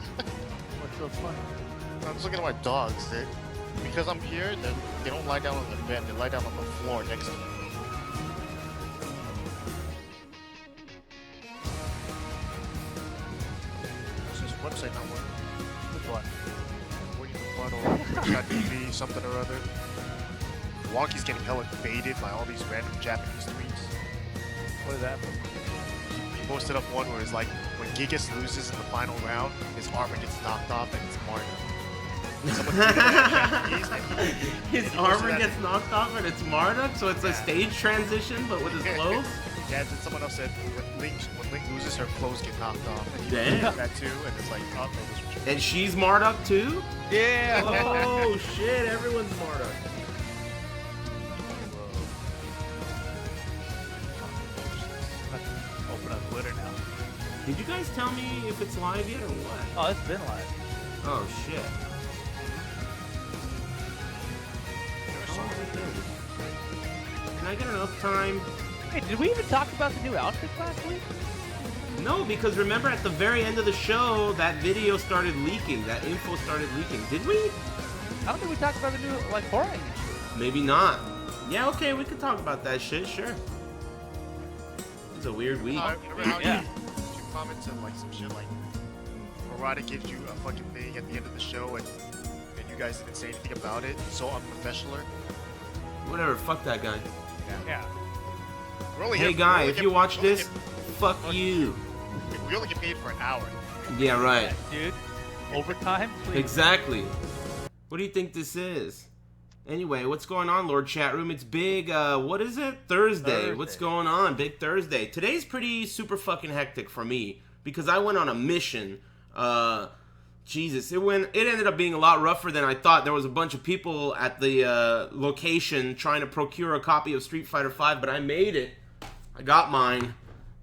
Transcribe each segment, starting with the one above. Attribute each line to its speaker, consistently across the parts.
Speaker 1: What's so funny?
Speaker 2: I'm just looking at my dogs. Because I'm here, they don't lie down on the bed. They lie down on the floor next to me. What's this website not working?
Speaker 1: Which one?
Speaker 2: Waiting for Twitch.tv, something or other. Wonky's getting hella baited by all these random Japanese tweets.
Speaker 1: What does that mean?
Speaker 2: He posted up one where it's like, when Gigas loses in the final round, his armor gets knocked off and it's Marta.
Speaker 3: His armor gets knocked off and it's Marduk, so it's a stage transition, but with his clothes?
Speaker 2: Yeah, then someone else said when Link loses, her clothes get knocked off. And he
Speaker 3: Damn.
Speaker 2: that too, and it's like, oh, no, this was
Speaker 3: And she's Marduk too?
Speaker 1: Yeah!
Speaker 3: Oh shit, everyone's Marduk.
Speaker 1: Open up Twitter now.
Speaker 3: Did you guys tell me if it's live yet or what?
Speaker 1: Oh, it's been live.
Speaker 3: Oh shit. Can I get enough time?
Speaker 1: Hey, did we even talk about the new outfits last week?
Speaker 3: No, because remember at the very end of the show, that video started leaking. That info started leaking. Did we?
Speaker 1: I don't think we talked about the new, like, horror shit.
Speaker 3: Maybe not. Yeah, okay, we could talk about that shit, sure. It's a weird week.
Speaker 2: Remember how
Speaker 1: Yeah.
Speaker 2: you commented like some shit like, Murata gives you a fucking thing at the end of the show and you guys didn't say anything about it, so unprofessional.
Speaker 3: Whatever, fuck that guy.
Speaker 1: Yeah.
Speaker 2: We're only
Speaker 3: Hey
Speaker 2: here-
Speaker 3: guy,
Speaker 2: we only
Speaker 3: if
Speaker 2: get-
Speaker 3: you watch
Speaker 2: we only
Speaker 3: this, fuck you.
Speaker 2: We only get paid for an hour.
Speaker 3: Yeah, right.
Speaker 1: Dude, overtime, please.
Speaker 3: Exactly. What do you think this is? Anyway, what's going on, Lord Chat Room? It's big, what is it? Thursday. What's going on? Big Thursday. Today's pretty super fucking hectic for me because I went on a mission. Jesus, it ended up being a lot rougher than I thought. There was a bunch of people at the location trying to procure a copy of Street Fighter V, but I made it. I got mine.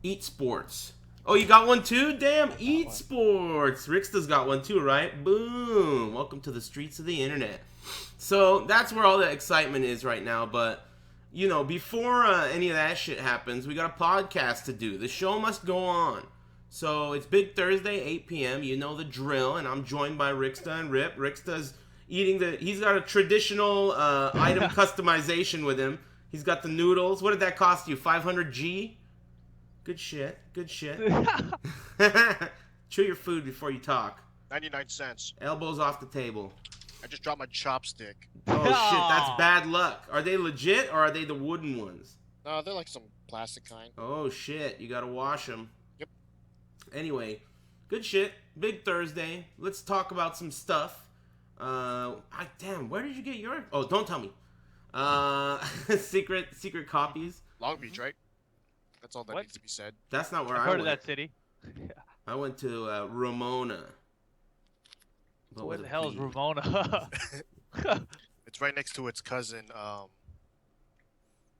Speaker 3: Eat Sports. Oh, you got one too? Damn, Eat Sports. Rixta's got one too, right? Boom. Welcome to the streets of the internet. So that's where all the excitement is right now. But, you know, before any of that shit happens, we got a podcast to do. The show must go on. So it's Big Thursday, 8 p.m. You know the drill. And I'm joined by Rixta and Rip. Rixta's eating he's got a traditional item customization with him. He's got the noodles. What did that cost you? 500G? Good shit. Good shit. Chew your food before you talk.
Speaker 2: 99 cents.
Speaker 3: Elbows off the table.
Speaker 2: I just dropped my chopstick.
Speaker 3: Oh shit, that's bad luck. Are they legit or are they the wooden ones?
Speaker 2: No, they're like some plastic kind.
Speaker 3: Oh shit, you gotta wash them.
Speaker 2: Yep.
Speaker 3: Anyway, good shit. Big Thursday. Let's talk about some stuff. Damn, where did you get your... Oh, don't tell me. Secret copies.
Speaker 2: Long Beach, right? That's all that
Speaker 1: What?
Speaker 2: needs to be said.
Speaker 3: That's not where
Speaker 1: I've
Speaker 3: I
Speaker 1: heard
Speaker 3: went.
Speaker 1: of that city.
Speaker 3: I went to Ramona. But
Speaker 1: What
Speaker 3: with
Speaker 1: the
Speaker 3: a
Speaker 1: hell is
Speaker 3: P.
Speaker 1: Ramona?
Speaker 2: It's right next to its cousin.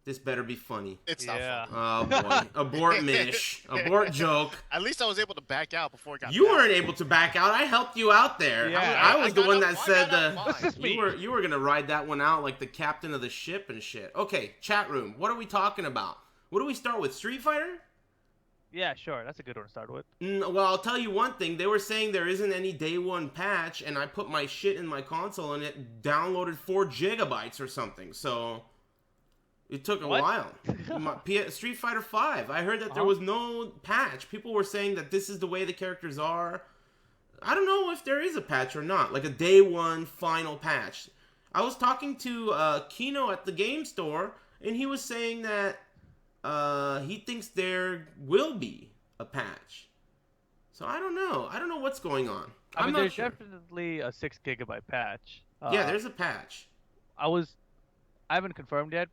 Speaker 3: This better be funny.
Speaker 2: It's not
Speaker 1: Yeah.
Speaker 2: funny.
Speaker 3: Oh boy. Abort Mish. Abort joke.
Speaker 2: At least I was able to back out before it got
Speaker 3: You
Speaker 2: bad.
Speaker 3: weren't able to back out. I helped you out there.
Speaker 1: Yeah.
Speaker 3: I was
Speaker 2: I
Speaker 3: the
Speaker 2: got
Speaker 3: one
Speaker 2: out-
Speaker 3: that
Speaker 2: I
Speaker 3: said
Speaker 2: got out fine.
Speaker 1: This is me.
Speaker 3: you were gonna ride that one out like the captain of the ship and shit. Okay, chat room. What are we talking about? What do we start with? Street Fighter?
Speaker 1: Yeah, sure. That's a good one to start with.
Speaker 3: Well, I'll tell you one thing. They were saying there isn't any day one patch, and I put my shit in my console and it downloaded 4 gigabytes or something. So it took a
Speaker 1: What?
Speaker 3: while. Street Fighter V. I heard that there was no patch. People were saying that this is the way the characters are. I don't know if there is a patch or not, like a day one final patch. I was talking to Kino at the game store, and he was saying that he thinks there will be a patch. So I don't know. I don't know what's going on.
Speaker 1: I mean,
Speaker 3: not
Speaker 1: there's
Speaker 3: sure.
Speaker 1: definitely a 6 gigabyte patch.
Speaker 3: Yeah, there's a patch.
Speaker 1: I haven't confirmed yet,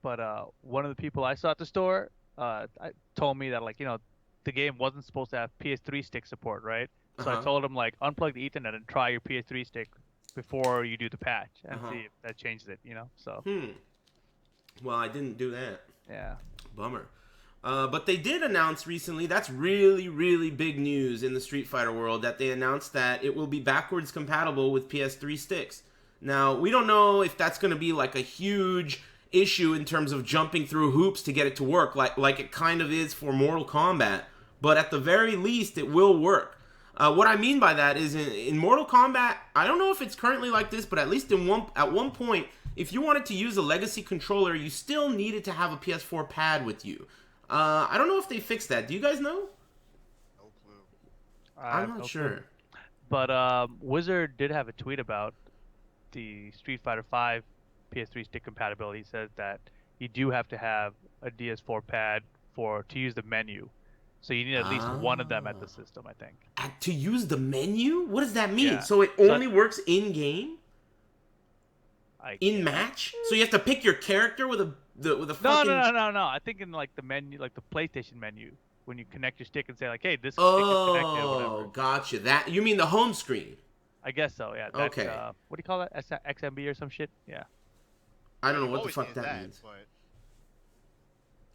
Speaker 1: but one of the people I saw at the store told me that, like, you know, the game wasn't supposed to have PS3 stick support, right? So I told him, like, unplug the Ethernet and try your PS3 stick before you do the patch and see if that changes it, you know? So.
Speaker 3: Well, I didn't do that.
Speaker 1: Yeah.
Speaker 3: Bummer. But they did announce recently, that's really, really big news in the Street Fighter world, that they announced that it will be backwards compatible with PS3 sticks. Now, we don't know if that's going to be like a huge issue in terms of jumping through hoops to get it to work, like it kind of is for Mortal Kombat. But at the very least, it will work. What I mean by that is in Mortal Kombat, I don't know if it's currently like this, but at least at one point, if you wanted to use a legacy controller, you still needed to have a PS4 pad with you. I don't know if they fixed that. Do you guys know?
Speaker 2: No clue.
Speaker 3: I'm not sure.
Speaker 1: Clue. But Wizard did have a tweet about the Street Fighter V PS3 stick compatibility. He says that you do have to have a DS4 pad to use the menu. So you need at least one of them at the system, I think.
Speaker 3: To use the menu? What does that mean?
Speaker 1: Yeah.
Speaker 3: So it only works in game? In match? So you have to pick your character with a fucking...
Speaker 1: No. I think in like the menu, like the PlayStation menu, when you connect your stick and say like, hey, this stick is connected or whatever.
Speaker 3: Oh, gotcha. That you mean the home screen?
Speaker 1: I guess so, yeah. That's,
Speaker 3: okay.
Speaker 1: What do you call that? XMB or some shit? Yeah.
Speaker 3: I don't know what the fuck that means.
Speaker 2: But...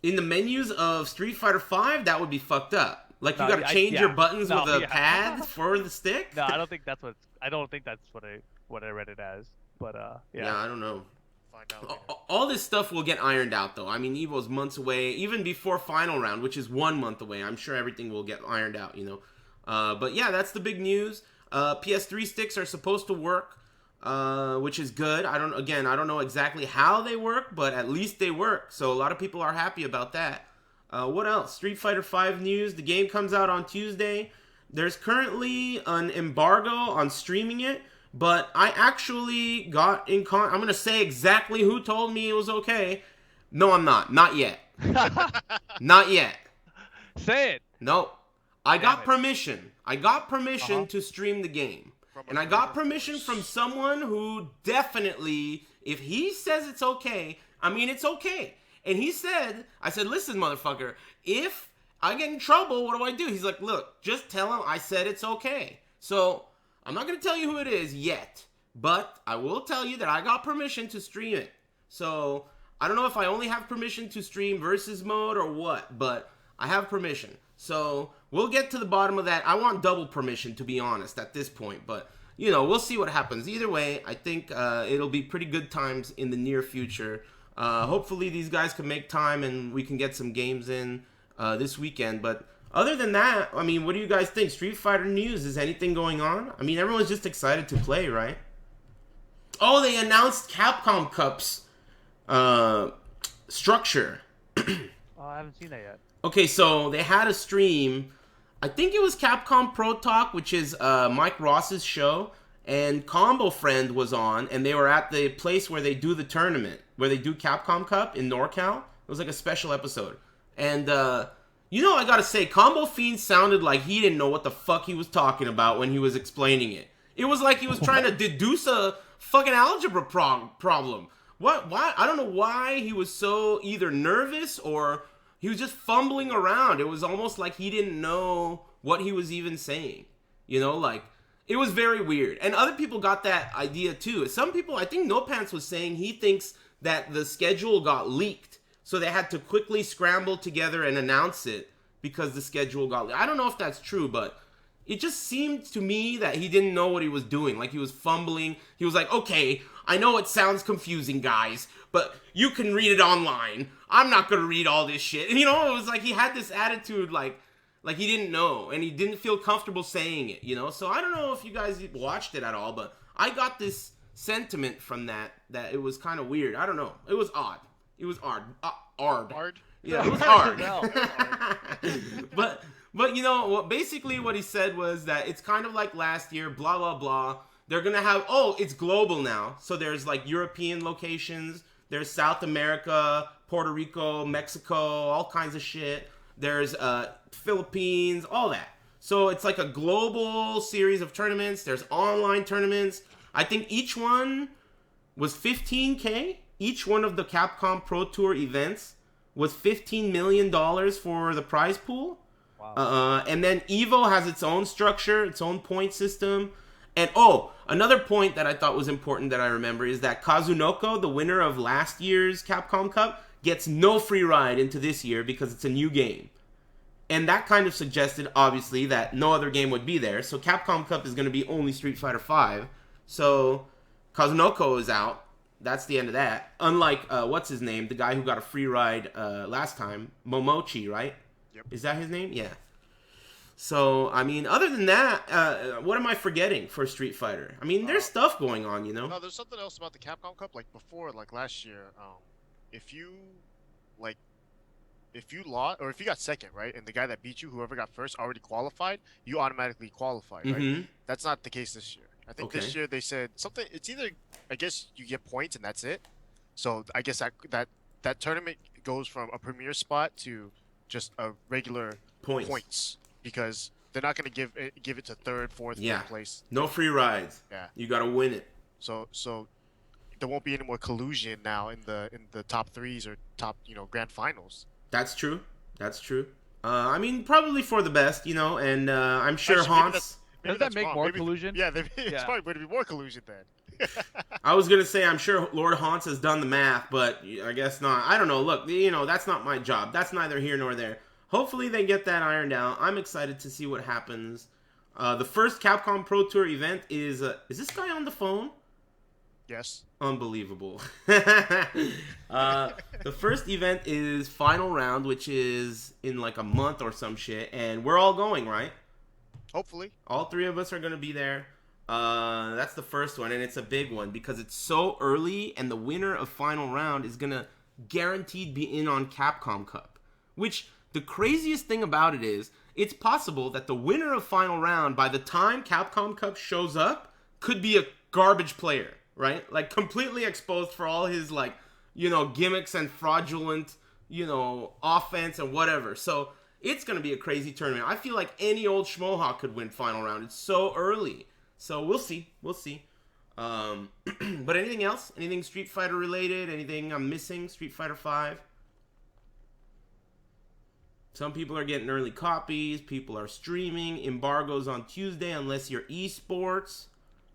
Speaker 3: In the menus of Street Fighter V, that would be fucked up. Like you gotta change your buttons with a pad for the stick?
Speaker 1: No, I don't think that's what I read it as. But yeah.
Speaker 3: Yeah, I don't know.
Speaker 2: Find out.
Speaker 3: All this stuff will get ironed out though. I mean, EVO's months away, even before final round, which is 1 month away. I'm sure everything will get ironed out, you know. But yeah, that's the big news. PS3 sticks are supposed to work, which is good. I don't know exactly how they work, but at least they work. So a lot of people are happy about that. What else? Street Fighter V news. The game comes out on Tuesday. There's currently an embargo on streaming it, but I actually got in I'm going to say exactly who told me it was okay. No, I'm not. Not yet. Not yet.
Speaker 1: Say it.
Speaker 3: No. I got permission. To stream the game. And I got permission from someone who definitely, if he says it's okay, I mean it's okay. And I said, listen, motherfucker, if I get in trouble, what do I do? He's like, look, just tell him I said it's okay. So I'm not going to tell you who it is yet, but I will tell you that I got permission to stream it. So I don't know if I only have permission to stream versus mode or what, but I have permission. So we'll get to the bottom of that. I want double permission, to be honest, at this point. But, you know, we'll see what happens. Either way, I think it'll be pretty good times in the near future. Hopefully these guys can make time and we can get some games in this weekend. But other than that, I mean, what do you guys think? Street Fighter news, is anything going on? I mean, everyone's just excited to play, right? Oh, they announced Capcom Cup's structure.
Speaker 1: Oh, I haven't seen that yet.
Speaker 3: Okay, so they had a stream. I think it was Capcom Pro Talk, which is Mike Ross's show. And Combo Friend was on, and they were at the place where they do the tournament, where they do Capcom Cup in NorCal. It was like a special episode. And, you know, I gotta say, Combo Fiend sounded like he didn't know what the fuck he was talking about when he was explaining it. It was like he was trying to deduce a fucking algebra problem. Why? I don't know why he was so either nervous or he was just fumbling around. It was almost like he didn't know what he was even saying. You know, like, it was very weird. And other people got that idea too. Some people, I think No Pants was saying he thinks that the schedule got leaked. So they had to quickly scramble together and announce it because the schedule got leaked. I don't know if that's true, but it just seemed to me that he didn't know what he was doing. Like he was fumbling. He was like, okay, I know it sounds confusing, guys, but you can read it online. I'm not going to read all this shit. And, you know, it was like he had this attitude like he didn't know, and he didn't feel comfortable saying it, you know? So I don't know if you guys watched it at all, but I got this sentiment from that it was kind of weird. I don't know. It was odd. It was odd.
Speaker 2: Hard?
Speaker 3: Yeah, it was hard. But you know, basically what he said was that it's kind of like last year, blah, blah, blah. They're going to have, it's global now. So there's like European locations. There's South America, Puerto Rico, Mexico, all kinds of shit. There's Philippines, all that. So it's like a global series of tournaments. There's online tournaments. I think each one was $15K. Each one of the Capcom Pro Tour events was $15 million for the prize pool. Wow. And then EVO has its own structure, its own point system. And another point that I thought was important that I remember is that Kazunoko, the winner of last year's Capcom Cup, gets no free ride into this year because it's a new game. And that kind of suggested, obviously, that no other game would be there. So Capcom Cup is going to be only Street Fighter V. So Kazunoko is out. That's the end of that. Unlike, what's his name? The guy who got a free ride last time. Momochi, right?
Speaker 2: Yep.
Speaker 3: Is that his name? Yeah. So, I mean, other than that, what am I forgetting for Street Fighter? I mean, there's stuff going on, you know?
Speaker 2: No, there's something else about the Capcom Cup. Like before, like last year, if you, like, if you lost or if you got second, right, and the guy that beat you, whoever got first, already qualified, you automatically qualified, right?
Speaker 3: Mm-hmm.
Speaker 2: That's not the case this year. I think this year they said something. It's either, I guess, you get points and that's it. So I guess that tournament goes from a premier spot to just a regular points because they're not going to give it to third, fourth, fifth place.
Speaker 3: No free rides.
Speaker 2: Yeah,
Speaker 3: you got to win it.
Speaker 2: So there won't be any more collusion now in the top threes or top grand finals.
Speaker 3: That's true. That's true. I mean, probably for the best, you know, and I'm sure Hans.
Speaker 1: Does that make more collusion?
Speaker 2: Yeah, it's probably going to be more collusion then.
Speaker 3: I was going to say, I'm sure Lord Hans has done the math, but I guess not. I don't know. Look, you know, that's not my job. That's neither here nor there. Hopefully they get that ironed out. I'm excited to see what happens. The first Capcom Pro Tour event is this guy on the phone?
Speaker 2: Yes.
Speaker 3: Unbelievable. The first event is Final Round, which is in like a month or some shit, and we're all going, right?
Speaker 2: Hopefully.
Speaker 3: All three of us are going to be there. That's the first one, and it's a big one because it's so early, and the winner of Final Round is going to guaranteed be in on Capcom Cup. Which, the craziest thing about it is, it's possible that the winner of Final Round, by the time Capcom Cup shows up, could be a garbage player, right? Like, completely exposed for all his, like, you know, gimmicks and fraudulent, you know, offense and whatever. So, it's going to be a crazy tournament. I feel like any old schmohawk could win Final Round. It's so early. So, we'll see. We'll see. But anything else? Anything Street Fighter related? Anything I'm missing? Street Fighter 5? Some people are getting early copies. People are streaming. Embargoes on Tuesday unless you're esports.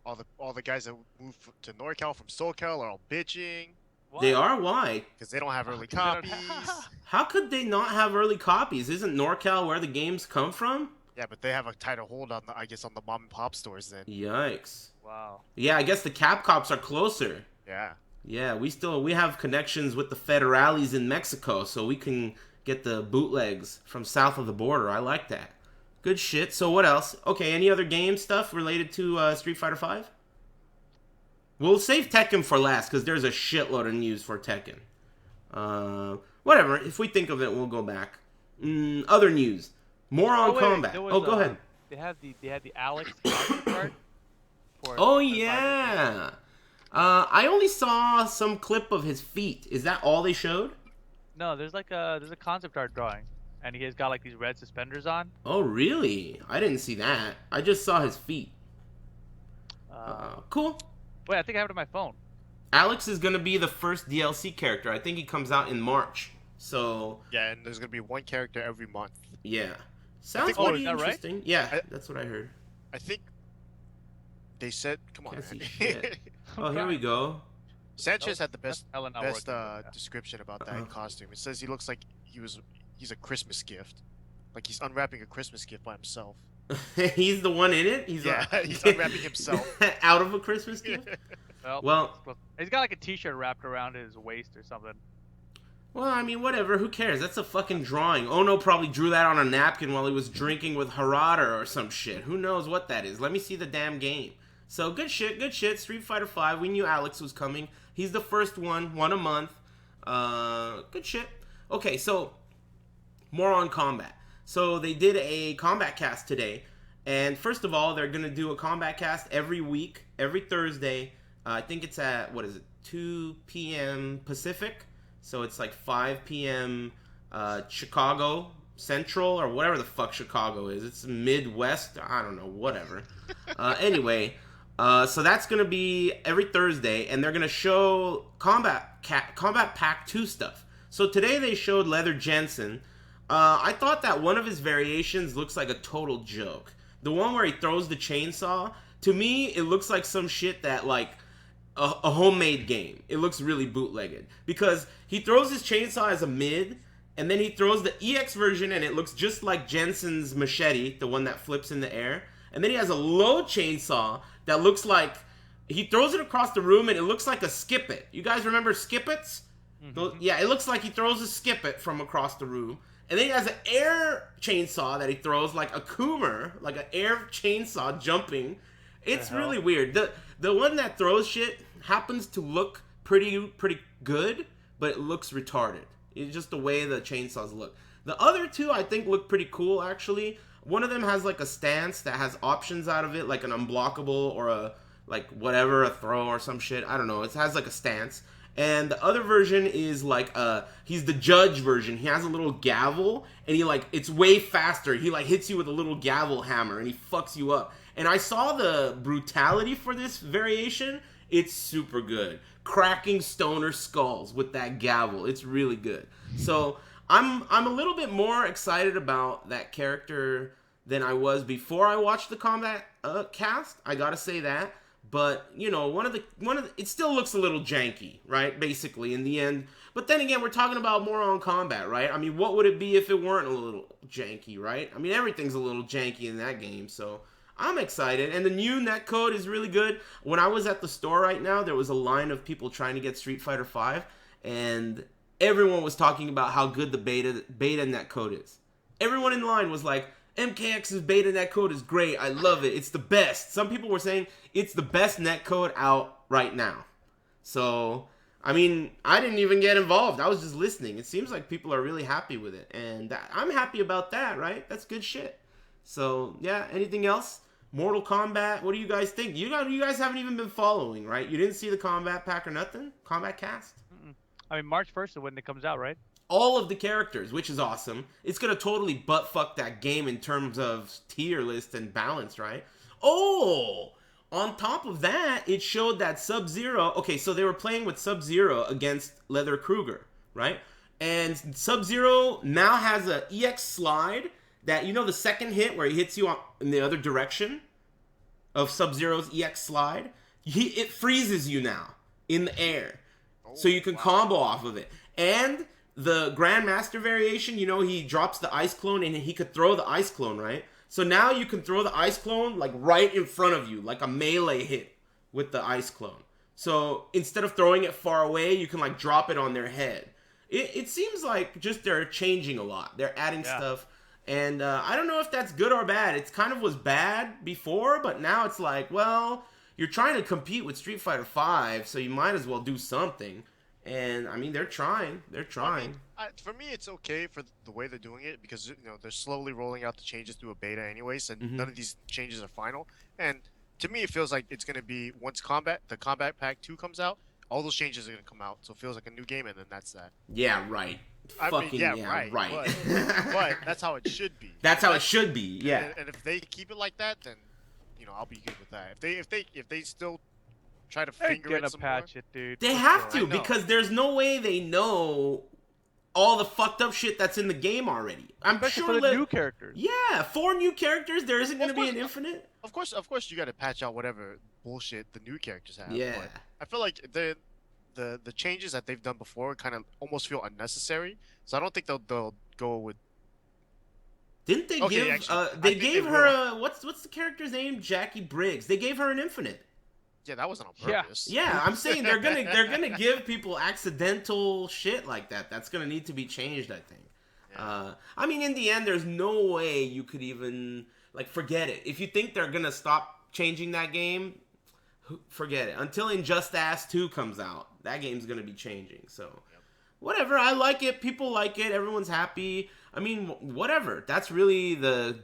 Speaker 2: All the guys that moved to NorCal from SoCal are all bitching.
Speaker 3: Why? They are? Why?
Speaker 2: Because they don't have early copies.
Speaker 3: How could they not have early copies? Isn't NorCal where the games come from?
Speaker 2: Yeah, but they have a tighter hold on the mom and pop stores then.
Speaker 3: Yikes.
Speaker 1: Wow.
Speaker 3: Yeah, I guess the Cap Cops are closer.
Speaker 2: Yeah.
Speaker 3: Yeah, we have connections with the Federales in Mexico, so we can get the bootlegs from south of the border. I like that. Good shit. So what else? Okay, any other game stuff related to Street Fighter 5? We'll save Tekken for last, because there's a shitload of news for Tekken. Whatever. If we think of it, we'll go back. Other news. More on Kombat. Go ahead.
Speaker 1: They had the Alex card.
Speaker 3: Oh yeah. I only saw some clip of his feet. Is that all they showed?
Speaker 1: No, there's a concept art drawing, and he has got like these red suspenders on.
Speaker 3: Oh really? I didn't see that. I just saw his feet. Cool.
Speaker 1: Wait, I think I have it on my phone.
Speaker 3: Alex is gonna be the first DLC character. I think he comes out in March. So
Speaker 2: yeah, and there's gonna be one character every month.
Speaker 3: Yeah, sounds pretty interesting.
Speaker 1: Right?
Speaker 3: Yeah, that's what I heard.
Speaker 2: I think they said, "Come on."
Speaker 3: Oh, here we go.
Speaker 2: Sanchez had the best description about that costume. It says he looks like he's a Christmas gift, like he's unwrapping a Christmas gift by himself.
Speaker 3: He's the one in it. He's
Speaker 2: unwrapping himself
Speaker 3: out of a Christmas gift. Well,
Speaker 1: he's got like a T-shirt wrapped around his waist or something.
Speaker 3: Well, I mean, whatever. Who cares? That's a fucking drawing. Ono probably drew that on a napkin while he was drinking with Harada or some shit. Who knows what that is? Let me see the damn game. So, good shit, good shit. Street Fighter 5. We knew Alex was coming. He's the first one a month. Good shit. Okay, so, more on Kombat. So, they did a Kombat cast today. And first of all, they're going to do a Kombat cast every week, every Thursday. I think it's at, 2 p.m. Pacific? So it's like 5 p.m. Chicago Central or whatever the fuck Chicago is. It's Midwest. I don't know. Whatever. Anyway, so that's going to be every Thursday, and they're going to show Combat Pack 2 stuff. So today they showed Leather Jensen. I thought that one of his variations looks like a total joke. The one where he throws the chainsaw, to me, it looks like some shit that, like, a homemade game. It looks really bootlegged because he throws his chainsaw as a mid, and then he throws the EX version, and it looks just like Jensen's machete, the one that flips in the air. And then he has a low chainsaw that looks like he throws it across the room, and it looks like a skip-it. You guys remember skip-its? Mm-hmm. Yeah, it looks like he throws a skip-it from across the room. And then he has an air chainsaw that he throws like Akuma, like an air chainsaw jumping. It's really weird. The one that throws shit happens to look pretty good, but it looks retarded. It's just the way the chainsaws look. The other two I think look pretty cool actually. One of them has like a stance that has options out of it, like an unblockable or a like whatever, a throw or some shit. I don't know. It has like a stance. And the other version is like he's the judge version. He has a little gavel and he like it's way faster. He like hits you with a little gavel hammer and he fucks you up. And I saw the brutality for this variation. It's super good. Cracking stoner skulls with that gavel. It's really good. So I'm a little bit more excited about that character than I was before I watched the Kombat cast. I gotta say that. But you know, one of the it still looks a little janky, right? Basically, in the end. But then again, we're talking about Mortal Kombat, right? I mean, what would it be if it weren't a little janky, right? I mean, everything's a little janky in that game, so I'm excited. And the new netcode is really good. When I was at the store right now, there was a line of people trying to get Street Fighter V, and everyone was talking about how good the beta netcode is. Everyone in line was like, MKX's beta netcode is great. I love it. It's the best. Some people were saying it's the best netcode out right now. So, I mean, I didn't even get involved. I was just listening. It seems like people are really happy with it. And I'm happy about that, right? That's good shit. So, yeah, anything else? Mortal Kombat, what do you guys think? You guys haven't even been following, right? You didn't see the Kombat pack or nothing? Kombat cast?
Speaker 1: I mean, March 1st is when it comes out, right?
Speaker 3: All of the characters, which is awesome. It's going to totally butt-fuck that game in terms of tier list and balance, right? Oh! On top of that, it showed that Sub-Zero... Okay, so they were playing with Sub-Zero against Leather Kruger, right? And Sub-Zero now has a EX slide that, you know, the second hit where he hits you in the other direction of Sub-Zero's EX slide? It freezes you now in the air. So you can combo off of it. And the Grandmaster variation, you know, he drops the ice clone and he could throw the ice clone, right? So now you can throw the ice clone like right in front of you, like a melee hit with the ice clone. So instead of throwing it far away, you can like drop it on their head. It seems like just they're changing a lot. They're adding stuff. And I don't know if that's good or bad. It kind of was bad before, but now it's like, well, you're trying to compete with Street Fighter V, so you might as well do something. And I mean, they're trying. They're trying.
Speaker 2: I mean, for me, it's okay for the way they're doing it because you know they're slowly rolling out the changes through a beta, anyways, and none of these changes are final. And to me, it feels like it's gonna be once the Combat Pack 2 comes out, all those changes are gonna come out. So it feels like a new game, and then that's that.
Speaker 3: Yeah, right. Right.
Speaker 2: But that's how it should be.
Speaker 3: That's how it should be. Yeah.
Speaker 2: And if they keep it like that, then you know I'll be good with that. If they still try to finger it some
Speaker 1: patch it, dude.
Speaker 3: They have to because there's no way they know all the fucked up shit that's in the game already. I'm
Speaker 1: Especially
Speaker 3: sure
Speaker 1: for the new characters.
Speaker 3: Yeah, 4 new characters. There isn't going to be an infinite.
Speaker 2: Of course, you got to patch out whatever bullshit the new characters have.
Speaker 3: Yeah.
Speaker 2: But I feel like the changes that they've done before kind of almost feel unnecessary. So I don't think they'll go with.
Speaker 3: Didn't they give?
Speaker 2: Actually,
Speaker 3: they gave her a what's the character's name? Jackie Briggs. They gave her an infinite.
Speaker 2: Yeah, that wasn't on purpose.
Speaker 3: Yeah, I'm saying they're gonna give people accidental shit like that. That's gonna need to be changed, I think. Yeah. I mean, in the end, there's no way you could even like forget it. If you think they're gonna stop changing that game, forget it. Until Injustice 2 comes out, that game's gonna be changing. So, whatever. I like it. People like it. Everyone's happy. I mean, whatever. That's really the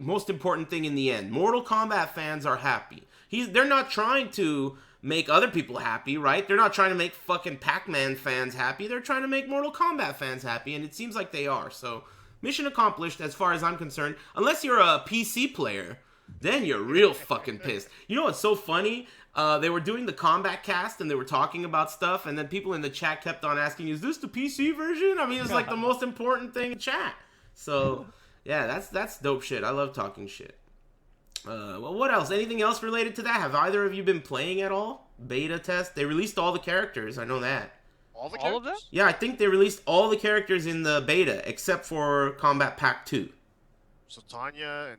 Speaker 3: most important thing in the end. Mortal Kombat fans are happy. They're not trying to make other people happy, right? They're not trying to make fucking Pac-Man fans happy. They're trying to make Mortal Kombat fans happy, and it seems like they are. So, mission accomplished as far as I'm concerned. Unless you're a PC player, then you're real fucking pissed. You know what's so funny? They were doing the Combat cast, and they were talking about stuff, and then people in the chat kept on asking, is this the PC version? I mean, it's like the most important thing in chat. So, yeah, that's dope shit. I love talking shit. Well, what else? Anything else related to that? Have either of you been playing at all? Beta test? They released all the characters. I know that.
Speaker 2: All of them?
Speaker 3: Yeah, I think they released all the characters in the beta except for Combat Pack 2.
Speaker 2: So Tanya and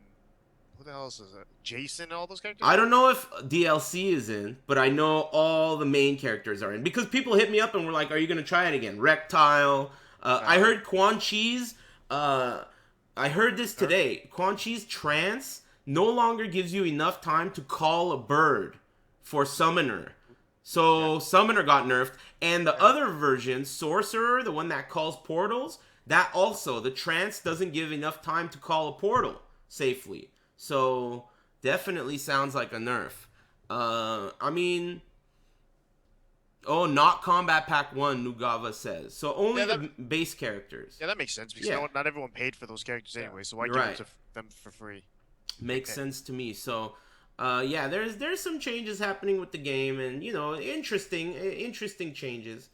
Speaker 2: who the hell else is it? Jason and all those characters?
Speaker 3: I don't know if DLC is in, but I know all the main characters are in. Because people hit me up and were like, are you going to try it again? Reptile. I heard Quan Chi's I heard this today. Quan Chi's trance no longer gives you enough time to call a bird for Summoner. So Summoner got nerfed. And the other version, Sorcerer, the one that calls portals, that also, the trance doesn't give enough time to call a portal safely. So definitely sounds like a nerf. I mean... Oh, not Combat Pack 1, Nugava says. So only the base characters.
Speaker 2: Yeah, that makes sense, because not everyone paid for those characters anyway, so why give it to them for free?
Speaker 3: Makes sense to me. So, there's some changes happening with the game, and, interesting changes.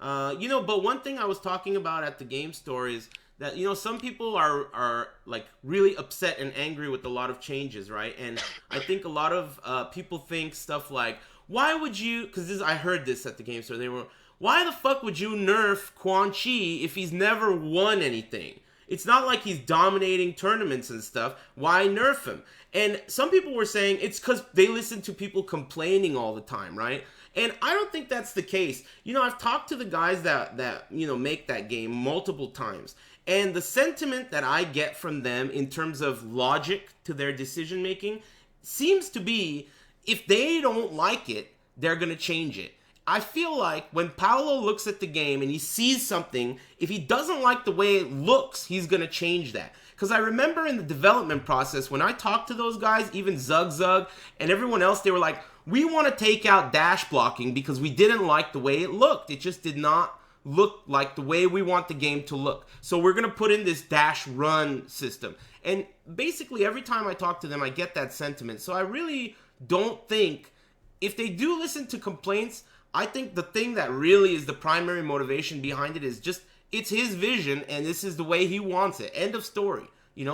Speaker 3: But one thing I was talking about at the game store is that, some people are like, really upset and angry with a lot of changes, right? And I think a lot of people think stuff like, why would you, because I heard this at the game store, they were, why the fuck would you nerf Quan Chi if he's never won anything? It's not like he's dominating tournaments and stuff. Why nerf him? And some people were saying it's because they listen to people complaining all the time, right? And I don't think that's the case. I've talked to the guys that make that game multiple times. And the sentiment that I get from them in terms of logic to their decision making seems to be, if they don't like it, they're going to change it. I feel like when Paolo looks at the game and he sees something, if he doesn't like the way it looks, he's going to change that. Because I remember in the development process, when I talked to those guys, even Zug and everyone else, they were like, we want to take out dash blocking because we didn't like the way it looked. It just did not look like the way we want the game to look. So we're going to put in this dash run system. And basically every time I talk to them, I get that sentiment. So I really don't think, if they do listen to complaints, I think the thing that really is the primary motivation behind it is just, it's his vision and this is the way he wants it. End of story.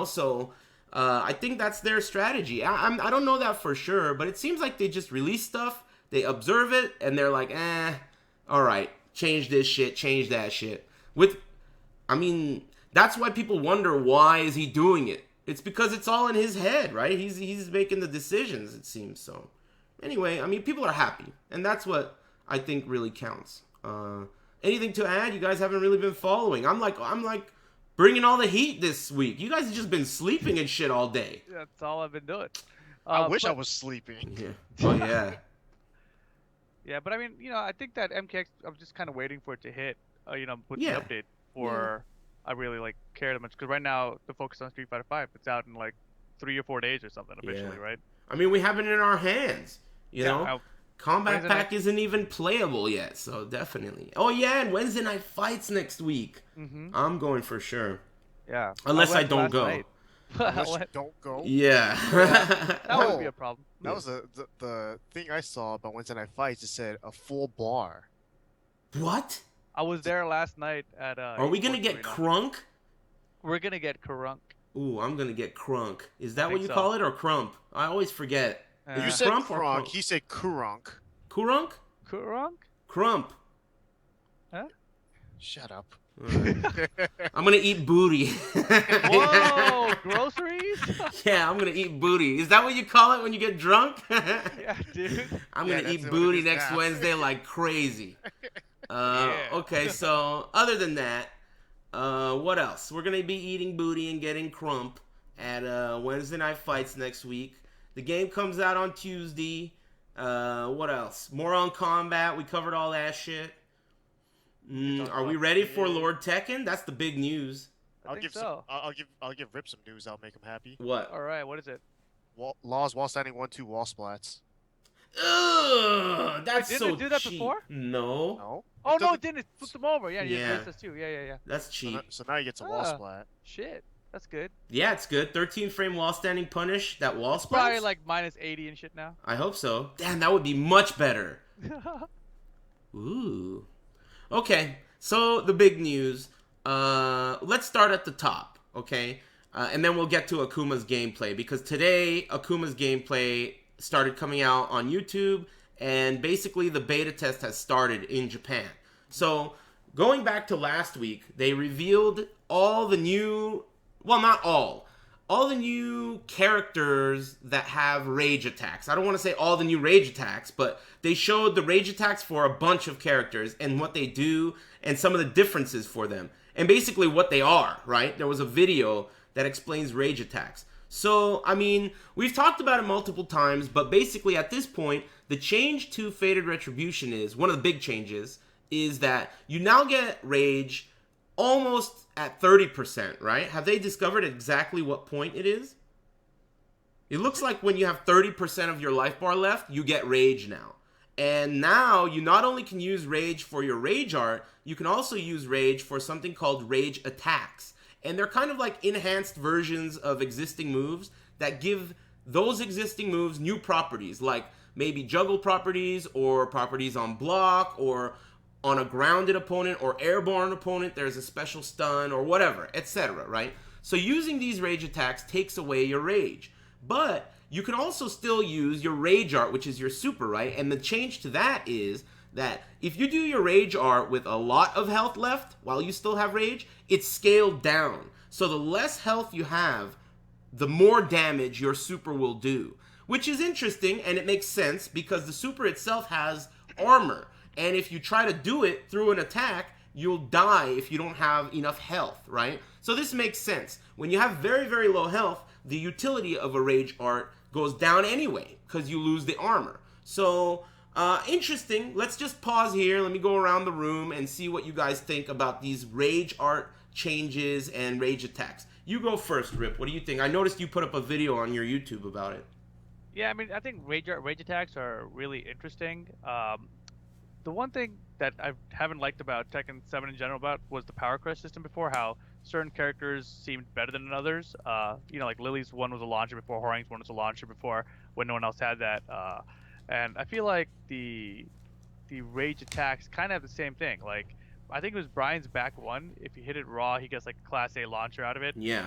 Speaker 3: So I think that's their strategy. I don't know that for sure, but it seems like they just release stuff, they observe it, and they're like, alright, change this shit, change that shit. That's why people wonder, why is he doing it? It's because it's all in his head, right? He's making the decisions, it seems. So anyway, people are happy, and that's what I think really counts. Anything to add? You guys haven't really been following. I'm like bringing all the heat this week. You guys have just been sleeping and shit all day.
Speaker 1: That's all I've been doing.
Speaker 2: I wish I was sleeping.
Speaker 3: Yeah. Oh yeah.
Speaker 1: Yeah, but I think that MKX, I'm just kind of waiting for it to hit, with the update for. I really care that much, because right now the focus on Street Fighter V, it's out in 3 or 4 days or something officially, right?
Speaker 3: We have it in our hands, you know. Combat Pack isn't even playable yet, so definitely. Oh yeah, and Wednesday Night Fights next week. Mm-hmm. I'm going for sure.
Speaker 1: Yeah.
Speaker 3: Unless I don't go.
Speaker 2: Unless you don't go.
Speaker 3: Yeah.
Speaker 1: That would be a problem.
Speaker 2: That was the thing I saw about Wednesday Night Fights. It said a full bar.
Speaker 3: What?
Speaker 1: I was there last night at.
Speaker 3: Are we gonna get crunk?
Speaker 1: We're gonna get crunk.
Speaker 3: Ooh, I'm gonna get crunk. Is that what you call it, or crump? I always forget.
Speaker 2: You said crunk. He said kurunk.
Speaker 3: Kurunk?
Speaker 1: Kurunk?
Speaker 3: Crump.
Speaker 1: Huh?
Speaker 2: Shut up.
Speaker 3: Right. I'm gonna eat booty.
Speaker 1: Whoa, groceries?
Speaker 3: Yeah, I'm gonna eat booty. Is that what you call it when you get drunk?
Speaker 1: Yeah, dude.
Speaker 3: I'm gonna eat booty next Wednesday like crazy. Okay, so other than that, what else? We're gonna be eating booty and getting crump at Wednesday Night Fights next week. The game comes out on Tuesday. What else? More on Combat. We covered all that shit. Are we ready for Lord Tekken? That's the big news.
Speaker 2: I'll give Rip some news. That'll make him happy.
Speaker 3: What?
Speaker 1: All right, what is it?
Speaker 2: Laws while standing 1-2 wall splats.
Speaker 3: Ugh, that's
Speaker 1: didn't
Speaker 3: so
Speaker 1: it do that
Speaker 3: cheap.
Speaker 1: before?
Speaker 3: No.
Speaker 1: Oh no, it didn't. It flipped them over. Yeah,
Speaker 3: yeah.
Speaker 1: Us too. Yeah.
Speaker 3: That's cheap.
Speaker 2: So now you get to wall splat.
Speaker 1: Shit, that's good.
Speaker 3: Yeah, it's good. 13 frame wall standing punish. That wall
Speaker 1: It's
Speaker 3: splat.
Speaker 1: probably minus 80 and shit now.
Speaker 3: I hope so. Damn, that would be much better. Ooh. Okay, so the big news. Let's start at the top, okay? And then we'll get to Akuma's gameplay, because today Akuma's gameplay started coming out on YouTube, and basically the beta test has started in Japan. So, going back to last week, they revealed all the new, well, not all the new characters that have rage attacks. I don't want to say all the new rage attacks, but they showed the rage attacks for a bunch of characters and what they do and some of the differences for them. and basically what they are, right? There was a video that explains rage attacks. So, I mean, we've talked about it multiple times, but basically at this point, the change to Fated Retribution is, one of the big changes, is that you now get rage almost at 30%, right? Have they discovered exactly what point it is? It looks like when you have 30% of your life bar left, you get rage now. And now you not only can use rage for your rage art, you can also use rage for something called rage attacks. And they're kind of like enhanced versions of existing moves that give those existing moves new properties, like maybe juggle properties or properties on block or on a grounded opponent or airborne opponent. There's a special stun or whatever, etc., right? So using these rage attacks takes away your rage. But you can also still use your rage art, which is your super, right? And the change to that is that if you do your rage art with a lot of health left while you still have rage, it's scaled down. So the less health you have, the more damage your super will do. Which is interesting, and it makes sense because the super itself has armor. And if you try to do it through an attack, you'll die if you don't have enough health, right? So this makes sense. When you have very, very low health, the utility of a rage art goes down anyway because you lose the armor. So, interesting. Let's just pause here. Let me go around the room and see what you guys think about these rage art changes and rage attacks. You go first, Rip. What do you think? I noticed you put up a video on your YouTube about it.
Speaker 1: Yeah, I mean, I think rage attacks are really interesting. The one thing that I haven't liked about Tekken 7 in general was the power crush system before, how certain characters seemed better than others. Like Lily's one was a launcher before, Horang's one was a launcher before, when no one else had that. And I feel like the rage attacks kind of have the same thing. Like, I think it was Brian's back one. If you hit it raw, he gets like a Class A launcher out of it.
Speaker 3: Yeah.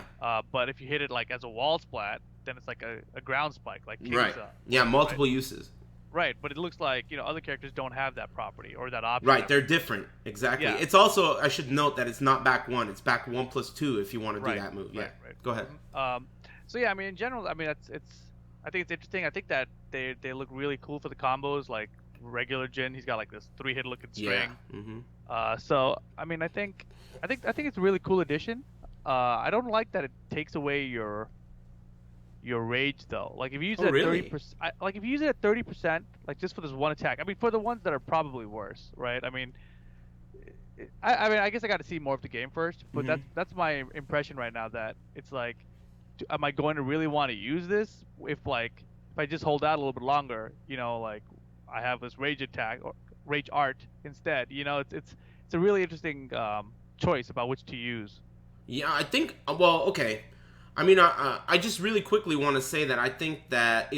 Speaker 1: But if you hit it like as a wall splat, then it's like a ground spike, like King's,
Speaker 3: right. Yeah, multiple
Speaker 1: right?
Speaker 3: uses.
Speaker 1: Right, but it looks like, other characters don't have that property or that option.
Speaker 3: Right, they're different. Exactly. Yeah. It's also, I should note that it's not back one. It's back 1+2 if you want to do that move. Yeah. Right. Go ahead.
Speaker 1: So yeah, I mean, in general, I mean, I think it's interesting. I think that they look really cool for the combos, like regular Jin. He's got like this 3-hit looking string.
Speaker 3: Yeah. Mm-hmm.
Speaker 1: So I mean, I think it's a really cool addition. I don't like that it takes away your rage though. Like if you use it at 30%, like if you use it at 30%, like just for this one attack. I mean, for the ones that are probably worse, right? I mean, I guess I got to see more of the game first, but that's my impression right now. That it's like, am I going to really want to use this if I just hold out a little bit longer? Like I have this rage attack or rage art instead. It's a really interesting choice about which to use.
Speaker 3: Yeah, I think. Well, okay. I mean, I just really quickly want to say that I think that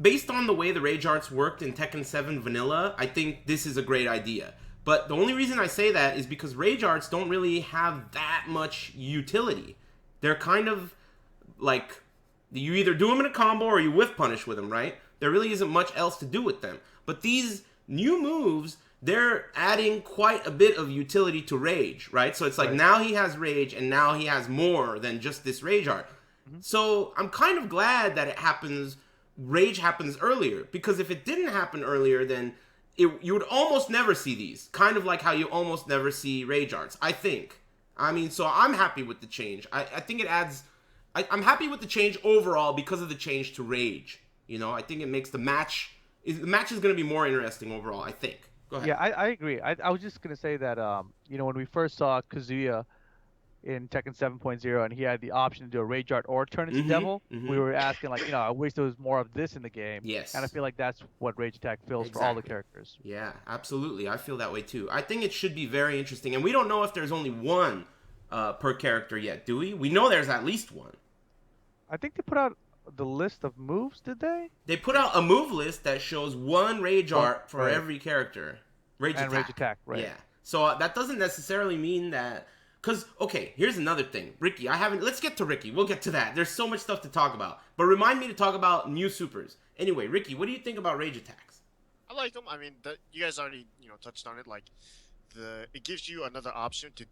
Speaker 3: based on the way the rage arts worked in Tekken 7 Vanilla, I think this is a great idea. But the only reason I say that is because rage arts don't really have that much utility. They're kind of like, you either do them in a combo or you whiff punish with them, right? There really isn't much else to do with them. But these new moves, they're adding quite a bit of utility to rage, right? So it's like now he has rage and now he has more than just this rage art. Mm-hmm. So I'm kind of glad that rage happens earlier, because if it didn't happen earlier, then you would almost never see these. Kind of like how you almost never see rage arts, I think. I mean, so I'm happy with the change. I think it adds... I'm happy with the change overall because of the change to rage. I think it makes the match... The match is going to be more interesting overall, I think. Go ahead.
Speaker 1: Yeah, I agree. I was just going to say that, when we first saw Kazuya in Tekken 7.0 and he had the option to do a rage art or turn into devil, we were asking, like, I wish there was more of this in the game.
Speaker 3: Yes.
Speaker 1: And I feel like that's what rage attack fills for all the characters.
Speaker 3: Yeah, absolutely. I feel that way too. I think it should be very interesting. And we don't know if there's only one per character yet, do we? We know there's at least one.
Speaker 1: I think they put out the list of moves, did they?
Speaker 3: They put out a move list that shows one rage art for every character. Rage attack,
Speaker 1: right.
Speaker 3: Yeah. So that doesn't necessarily mean that... Because, okay, here's another thing. Ricky, let's get to Ricky. We'll get to that. There's so much stuff to talk about. But remind me to talk about new supers. Anyway, Ricky, what do you think about rage attacks?
Speaker 2: I like them. I mean, you guys already, touched on it. Like, it gives you another option to,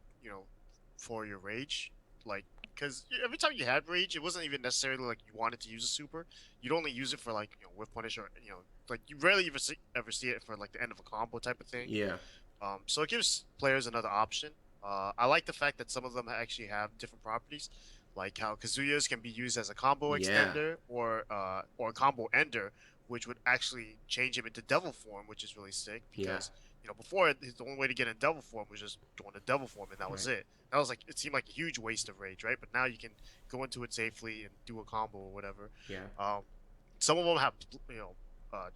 Speaker 2: for your rage. Like, because every time you had rage, it wasn't even necessarily like you wanted to use a super. You'd only use it for like whip punish or like you rarely ever see it for like the end of a combo type of thing.
Speaker 3: Yeah.
Speaker 2: So it gives players another option. I like the fact that some of them actually have different properties, like how Kazuya's can be used as a combo extender or a combo ender, which would actually change him into devil form, which is really sick because before the only way to get in devil form was just going to devil form and that was it. That was like it seemed like a huge waste of rage, right? But now you can go into it safely and do a combo or whatever. Some of them have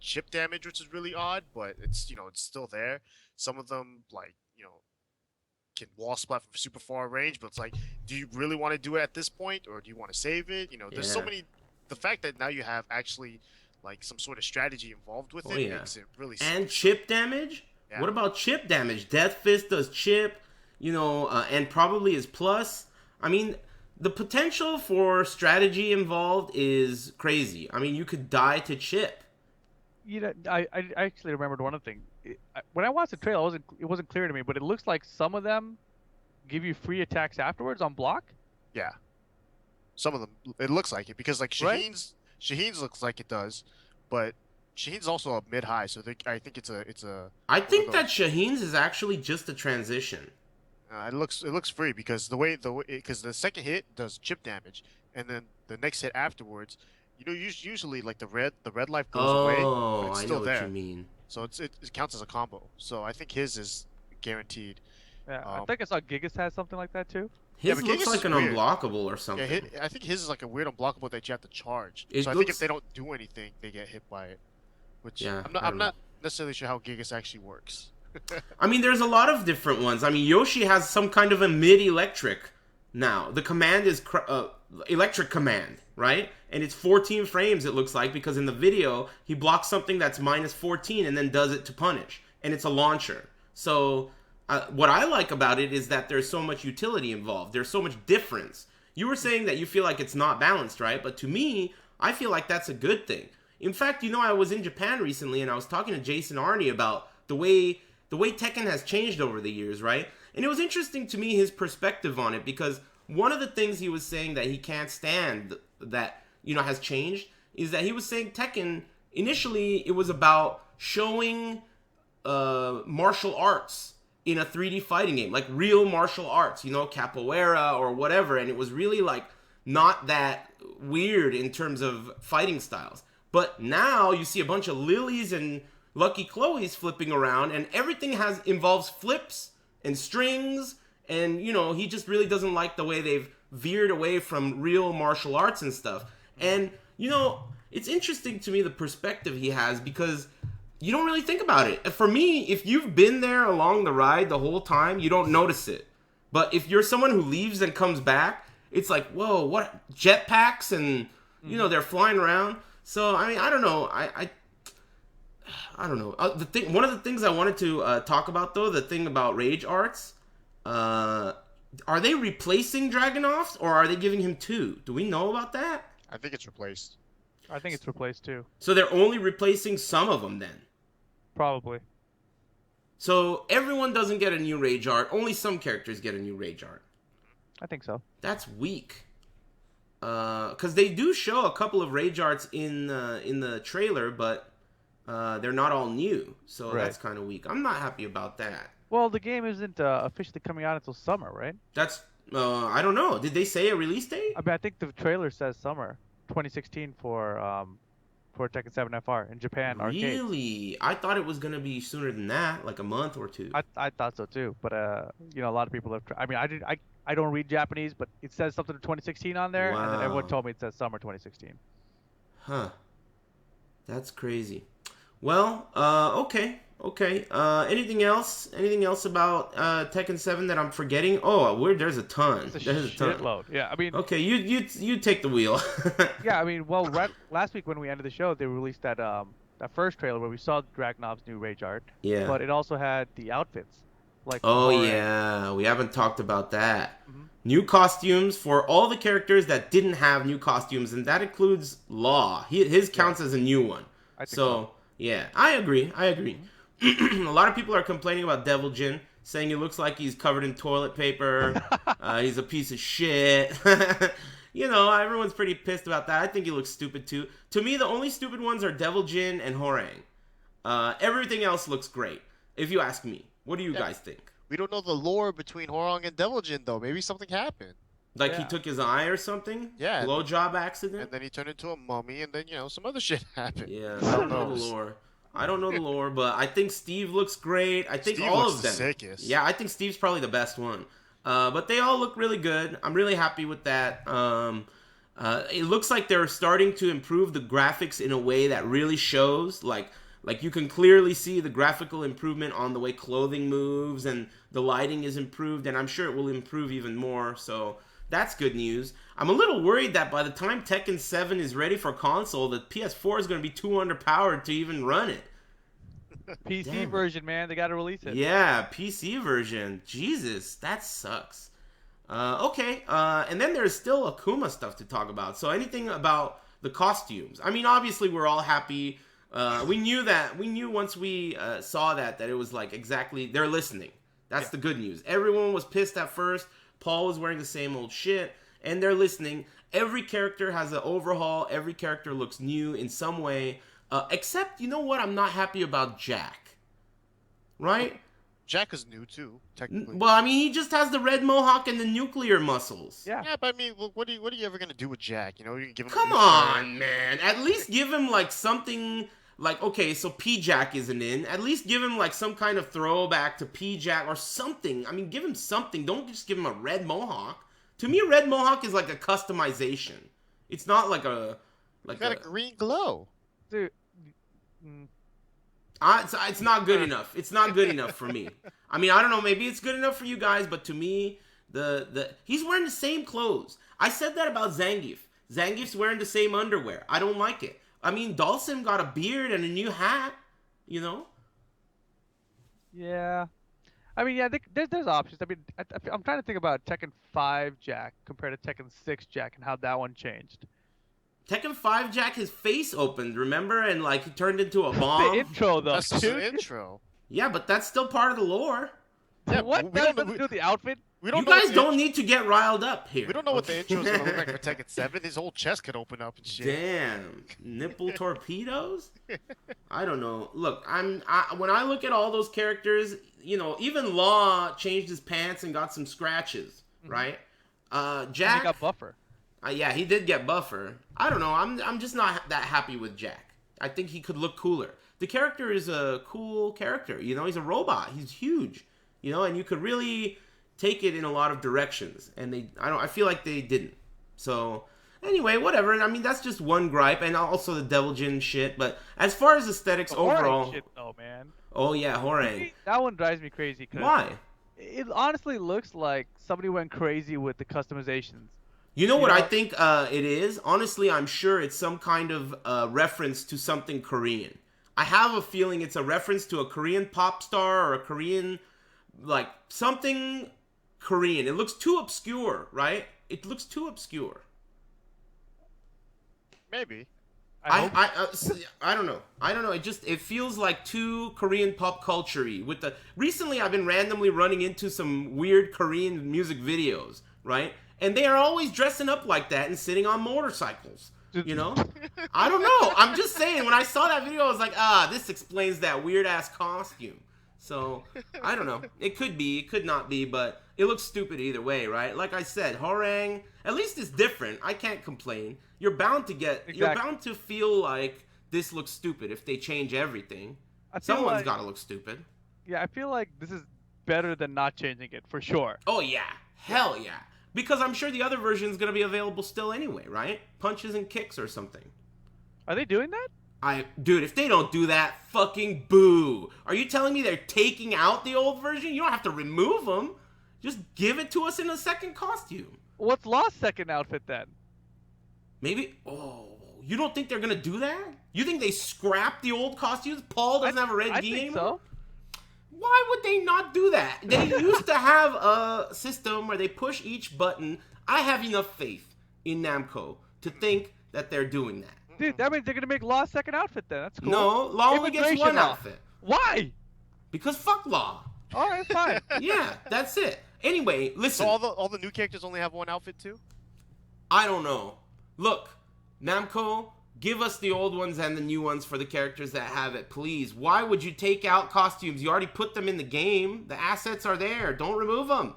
Speaker 2: chip damage, which is really odd, but it's it's still there. Some of them like can wall splat from super far range, but it's like, do you really want to do it at this point, or do you want to save it? There's so many. The fact that now you have actually like some sort of strategy involved with it makes it really.
Speaker 3: And chip damage. What about chip damage? Death Fist does chip, and probably is plus. I mean, the potential for strategy involved is crazy. I mean, you could die to chip.
Speaker 1: I actually remembered one other thing. When I watched the trailer, it wasn't clear to me, but it looks like some of them give you free attacks afterwards on block.
Speaker 2: Yeah, some of them it looks like it because like Shaheen's looks like it does, but Shaheen's also a mid high, so I think it's a.
Speaker 3: I think that Shaheen's is actually just a transition.
Speaker 2: It looks free because because the second hit does chip damage, and then the next hit afterwards. Usually like the red life goes away, but it's still there.
Speaker 3: What you mean.
Speaker 2: So it counts as a combo. So I think his is guaranteed.
Speaker 1: Yeah, I think I saw Gigas has something like that too.
Speaker 3: His looks like an unblockable or something.
Speaker 2: Yeah, I think his is like a weird unblockable that you have to charge. I think if they don't do anything, they get hit by it. Which I'm not necessarily sure how Gigas actually works.
Speaker 3: I mean, there's a lot of different ones. I mean, Yoshi has some kind of a mid-electric now. The command is electric command, right? And it's 14 frames, it looks like, because in the video, he blocks something that's minus 14 and then does it to punish. And it's a launcher. So what I like about it is that there's so much utility involved. There's so much difference. You were saying that you feel like it's not balanced, right? But to me, I feel like that's a good thing. In fact, I was in Japan recently and I was talking to Jason Arney about the way Tekken has changed over the years, right? And it was interesting to me, his perspective on it, because one of the things he was saying that he can't stand that, has changed is that he was saying Tekken, initially it was about showing martial arts in a 3D fighting game, like real martial arts, capoeira or whatever, and it was really like not that weird in terms of fighting styles. But now you see a bunch of Lilies and Lucky Chloe's flipping around, and everything involves flips and strings, and he just really doesn't like the way they've veered away from real martial arts and stuff. And it's interesting to me the perspective he has, because you don't really think about it. For me, if you've been there along the ride the whole time, you don't notice it. But if you're someone who leaves and comes back, it's like, whoa, what jetpacks and they're flying around. So I mean, I don't know. I don't know. One of the things I wanted to talk about, though, the thing about rage arts, are they replacing Dragunov's or are they giving him 2? Do we know about that?
Speaker 2: I think it's replaced.
Speaker 1: I think it's replaced too.
Speaker 3: So they're only replacing some of them then?
Speaker 1: Probably.
Speaker 3: So everyone doesn't get a new rage art. Only some characters get a new rage art.
Speaker 1: I think so.
Speaker 3: That's weak. Because they do show a couple of rage arts in the trailer, but they're not all new. So that's kind of weak. I'm not happy about that.
Speaker 1: Well, the game isn't officially coming out until summer, right?
Speaker 3: That's I don't know. Did they say a release date?
Speaker 1: I mean, I think the trailer says summer 2016 for Tekken 7 FR in Japan arcades.
Speaker 3: Really? I thought it was gonna be sooner than that, like a month or 2.
Speaker 1: I thought so too, but a lot of people have. I mean, I don't read Japanese, but it says something to 2016 on there, and then everyone told me it says summer 2016.
Speaker 3: Huh. That's crazy. Well, okay. Anything else? Anything else about Tekken 7 that I'm forgetting? Oh, there's a ton.
Speaker 1: There's a shitload. Yeah, I mean.
Speaker 3: Okay, you take the wheel.
Speaker 1: Yeah, I mean, well, last week when we ended the show, they released that first trailer where we saw Dragunov's new rage art.
Speaker 3: Yeah.
Speaker 1: But it also had the outfits.
Speaker 3: Yeah, we haven't talked about that. Mm-hmm. New costumes for all the characters that didn't have new costumes, and that includes Law. His counts as a new one. I think so. Yeah, I agree. Mm-hmm. A lot of people are complaining about Devil Jin, saying he looks like he's covered in toilet paper. He's a piece of shit. Everyone's pretty pissed about that. I think he looks stupid too. To me, the only stupid ones are Devil Jin and Horang. Everything else looks great, if you ask me. What do you guys think?
Speaker 2: We don't know the lore between Horong and Devil Jin though. Maybe something happened.
Speaker 3: Like he
Speaker 1: Yeah.
Speaker 3: took his eye or something?
Speaker 2: Yeah.
Speaker 3: Blowjob accident?
Speaker 2: And then he turned into a mummy, and then some other shit happened.
Speaker 3: Yeah, I don't know the lore. I don't know the lore, but I think Steve looks great. I think all of them.
Speaker 2: The sickest.
Speaker 3: Yeah, I think Steve's probably the best one. But they all look really good. I'm really happy with that. It looks like they're starting to improve the graphics in a way that really shows. Like you can clearly see the graphical improvement on the way clothing moves, and the lighting is improved, and I'm sure it will improve even more. So that's good news. I'm a little worried that by the time Tekken 7 is ready for console, the PS4 is going to be too underpowered to even run it.
Speaker 1: PC version, man. They got to release it.
Speaker 3: Yeah, PC version. Jesus, that sucks. Okay, and then there's still Akuma stuff to talk about. So anything about the costumes? I mean, obviously we're all happy. We knew once we saw that it was like exactly, they're listening. That's the good news. Everyone was pissed at first. Paul was wearing the same old shit, and they're listening. Every character has an overhaul. Every character looks new in some way. Except, you know what? I'm not happy about Jack. Right?
Speaker 2: Jack is new too, technically.
Speaker 3: Well, I mean, he just has the red mohawk and the nuclear muscles.
Speaker 1: Yeah.
Speaker 2: Yeah, but I mean, what are you ever gonna do with Jack? You can give him.
Speaker 3: Come on, man. At least give him like something. Like, okay, so P-Jack isn't in. At least give him like some kind of throwback to P-Jack or something. I mean, give him something. Don't just give him a red mohawk. To me, a red mohawk is like a customization. It's not like a
Speaker 2: got a green glow,
Speaker 1: dude.
Speaker 3: It's not good enough. It's not good enough for me. I mean, I don't know. Maybe it's good enough for you guys, but to me, he's wearing the same clothes. I said that about Zangief. Zangief's wearing the same underwear. I don't like it. I mean, Dhalsim got a beard and a new hat.
Speaker 1: Yeah. I mean, yeah, there's options. I mean, I'm trying to think about Tekken 5 Jack compared to Tekken 6 Jack and how that one changed.
Speaker 3: Tekken 5 Jack, his face opened, remember? And like he turned into a bomb.
Speaker 1: The intro though.
Speaker 2: That's just the intro.
Speaker 3: Yeah, but that's still part of the lore.
Speaker 1: Yeah, what? That doesn't do with the outfit?
Speaker 3: You guys don't need to get riled up here.
Speaker 2: We don't know what the intro's gonna look like for Tekken 7. His whole chest could open up and shit.
Speaker 3: Damn, nipple torpedoes? I don't know. Look, when I look at all those characters, even Law changed his pants and got some scratches, right? Jack.
Speaker 1: He got buffer.
Speaker 3: Yeah, he did get buffer. I don't know. I'm just not that happy with Jack. I think he could look cooler. The character is a cool character. He's a robot. He's huge. And you could really take it in a lot of directions, and I feel like they didn't. So anyway, whatever. I mean, that's just one gripe, and also the Devil Jin shit. But as far as aesthetics overall,
Speaker 1: shit, though, man.
Speaker 3: Oh yeah, Horang.
Speaker 1: That one drives me crazy.
Speaker 3: Why?
Speaker 1: It honestly looks like somebody went crazy with the customizations.
Speaker 3: You know what I think it is? Honestly, I'm sure it's some kind of reference to something Korean. I have a feeling it's a reference to a Korean pop star or a Korean, like, something Korean. It looks too obscure, right? It looks too obscure.
Speaker 2: Maybe.
Speaker 3: I don't know. I don't know. It feels like too Korean pop culture-y. Recently, I've been randomly running into some weird Korean music videos, right? And they are always dressing up like that and sitting on motorcycles. I don't know. I'm just saying, when I saw that video, I was like, this explains that weird-ass costume. So, I don't know. It could be, it could not be, but it looks stupid either way, right? Like I said, Horang, at least it's different. I can't complain. You're bound to feel like this looks stupid if they change everything. Someone's got to look stupid.
Speaker 1: Yeah, I feel like this is better than not changing it, for sure.
Speaker 3: Oh, yeah. Hell yeah. Because I'm sure the other version is going to be available still anyway, right? Punches and kicks or something.
Speaker 1: Are they doing that?
Speaker 3: Dude, if they don't do that, fucking boo. Are you telling me they're taking out the old version? You don't have to remove them. Just give it to us in a second costume.
Speaker 1: What's Law's second outfit then?
Speaker 3: Maybe. Oh, you don't think they're going to do that? You think they scrap the old costumes? Paul doesn't have a red gi anymore? I think so. Why would they not do that? They used to have a system where they push each button. I have enough faith in Namco to think that they're doing that.
Speaker 1: Dude, that means they're going to make Law's second outfit then. That's cool.
Speaker 3: No, Law only gets one outfit.
Speaker 1: Why?
Speaker 3: Because fuck Law.
Speaker 1: All right, fine.
Speaker 3: Yeah, that's it. Anyway, listen.
Speaker 2: So all the new characters only have one outfit too?
Speaker 3: I don't know. Look, Namco, Give us the old ones and the new ones for the characters that have it, please. Why would you take out costumes? You already put them in the game. The assets are there. Don't remove them.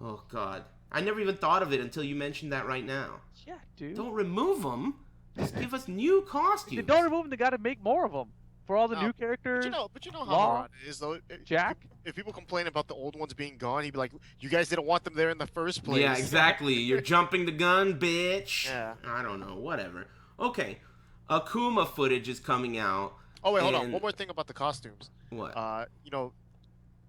Speaker 3: Oh, God. I never even thought of it until you mentioned that right now.
Speaker 1: Yeah, dude.
Speaker 3: Don't remove them. Just give us new costumes.
Speaker 1: If they don't remove them, they got to make more of them for all the new characters.
Speaker 2: But you know how hard it is, though.
Speaker 1: Jack?
Speaker 2: If people complain about the old ones being gone, he'd be like, you guys didn't want them there in the first place.
Speaker 3: Yeah, exactly. You're jumping the gun, bitch.
Speaker 2: Yeah.
Speaker 3: I don't know. Whatever. Okay. Akuma footage is coming out.
Speaker 2: Oh, wait, hold on. One more thing about the costumes.
Speaker 3: What?
Speaker 2: You know,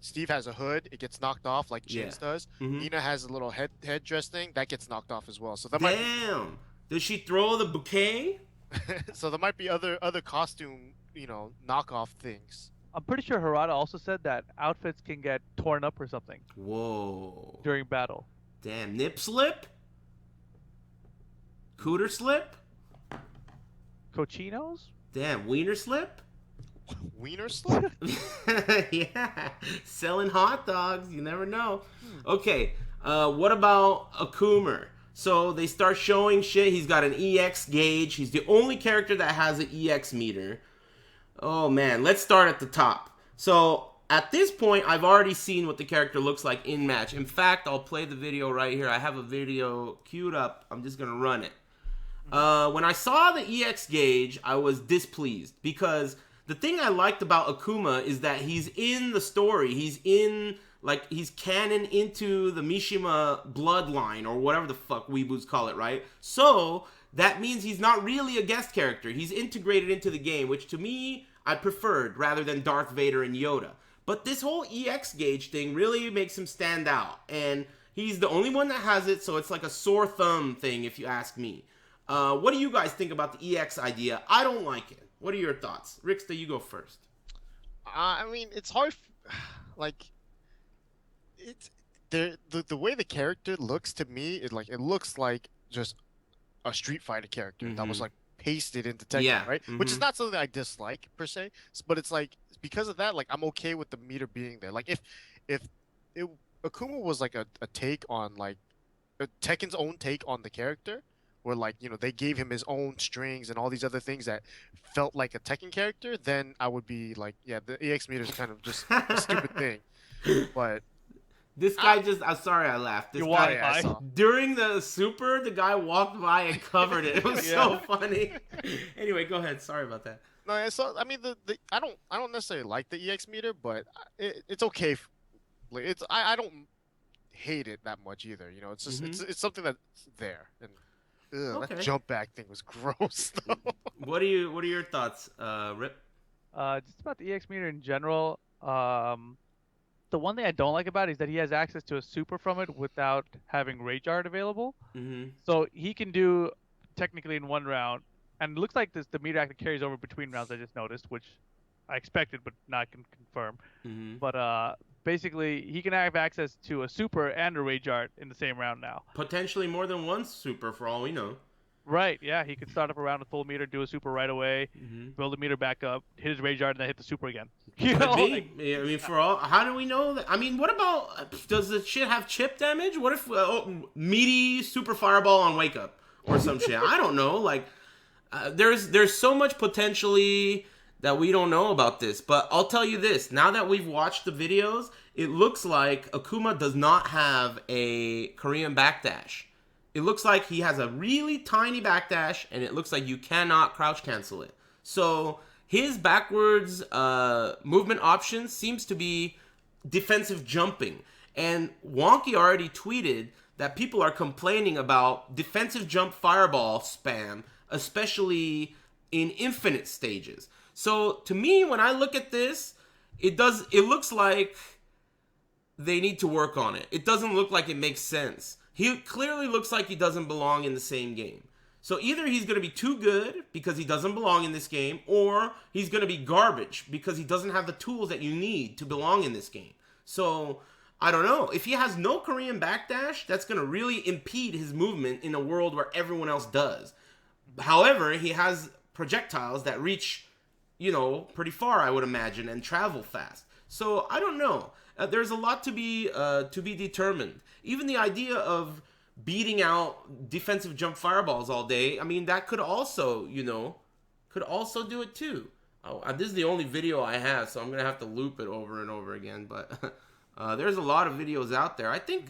Speaker 2: Steve has a hood. It gets knocked off like Jinx does. Nina has a little headdress thing. That gets knocked off as well. So that
Speaker 3: Damn. Does she throw the bouquet?
Speaker 2: So there might be other costume, knockoff things.
Speaker 1: I'm pretty sure Harada also said that outfits can get torn up or something.
Speaker 3: Whoa.
Speaker 1: During battle.
Speaker 3: Damn. Nip slip? Cooter slip?
Speaker 1: Cochinos?
Speaker 3: Damn. Wiener slip?
Speaker 2: Wiener slip?
Speaker 3: Yeah. Selling hot dogs. You never know. Okay. What about Akuma? So they start showing shit. He's got an EX gauge. He's the only character that has an EX meter. Oh, man. Let's start at the top. So at this point, I've already seen what the character looks like in match. In fact, I'll play the video right here. I have a video queued up. I'm just going to run it. When I saw the EX gauge, I was displeased because the thing I liked about Akuma is that he's in the story. He's canon into the Mishima bloodline or whatever the fuck weeboos call it, right? So that means he's not really a guest character. He's integrated into the game, which to me, I preferred rather than Darth Vader and Yoda. But this whole EX gauge thing really makes him stand out. And he's the only one that has it, so it's like a sore thumb thing if you ask me. What do you guys think about the EX idea? I don't like it. What are your thoughts? Ricksta, you go first.
Speaker 2: I mean, it's hard. It's the way the character looks to me. It looks like just a Street Fighter character that was like pasted into Tekken, right? Which is not something I dislike per se, but it's like because of that, like I'm okay with the meter being there. Like if Akuma was like a take on like Tekken's own take on the character. Where they gave him his own strings and all these other things that felt like a Tekken character, then I would be like, yeah, the EX meter is kind of just a stupid thing. But
Speaker 3: this guy I'm sorry I laughed. This guy during the super, the guy walked by and covered it. It was so funny. Anyway, go ahead. Sorry about that.
Speaker 2: No, so I mean I don't necessarily like the EX meter, but it's okay. I don't hate it that much either. It's just it's something that's there. And that jump back thing was gross, though.
Speaker 3: What are your thoughts, Rip?
Speaker 1: Just about the EX meter in general. The one thing I don't like about it is that he has access to a super from it without having Rage Art available. So he can do technically in one round, and it looks like the meter actually carries over between rounds. I just noticed, which I expected but not can confirm. But basically, he can have access to a super and a Rage Art in the same round now.
Speaker 3: Potentially more than one super, for all we know.
Speaker 1: Right, yeah. He could start up a round with full meter, do a super right away, build the meter back up, hit his Rage Art, and then hit the super again.
Speaker 3: I mean, for all... How do we know that? I mean, what about... Does the shit have chip damage? What if... meaty super fireball on Wake Up? Or some shit. I don't know. Like, there's so much potentially... that we don't know about this, but I'll tell you this, now that we've watched the videos, it looks like Akuma does not have a Korean backdash. It looks like he has a really tiny backdash, and it looks like you cannot crouch cancel it. So his backwards movement option seems to be defensive jumping, and Wonky already tweeted that people are complaining about defensive jump fireball spam, especially in infinite stages. So to me, when I look at this, it looks like they need to work on it. It doesn't look like it makes sense. He clearly looks like he doesn't belong in the same game. So either he's going to be too good because he doesn't belong in this game, or he's going to be garbage because he doesn't have the tools that you need to belong in this game. So I don't know. If he has no Korean backdash, that's going to really impede his movement in a world where everyone else does. However, he has projectiles that reach... pretty far, I would imagine, and travel fast. So I don't know. There's a lot to be determined. Even the idea of beating out defensive jump fireballs all day, I mean, that could also, could also do it too. Oh, this is the only video I have, so I'm going to have to loop it over and over again. But there's a lot of videos out there. I think,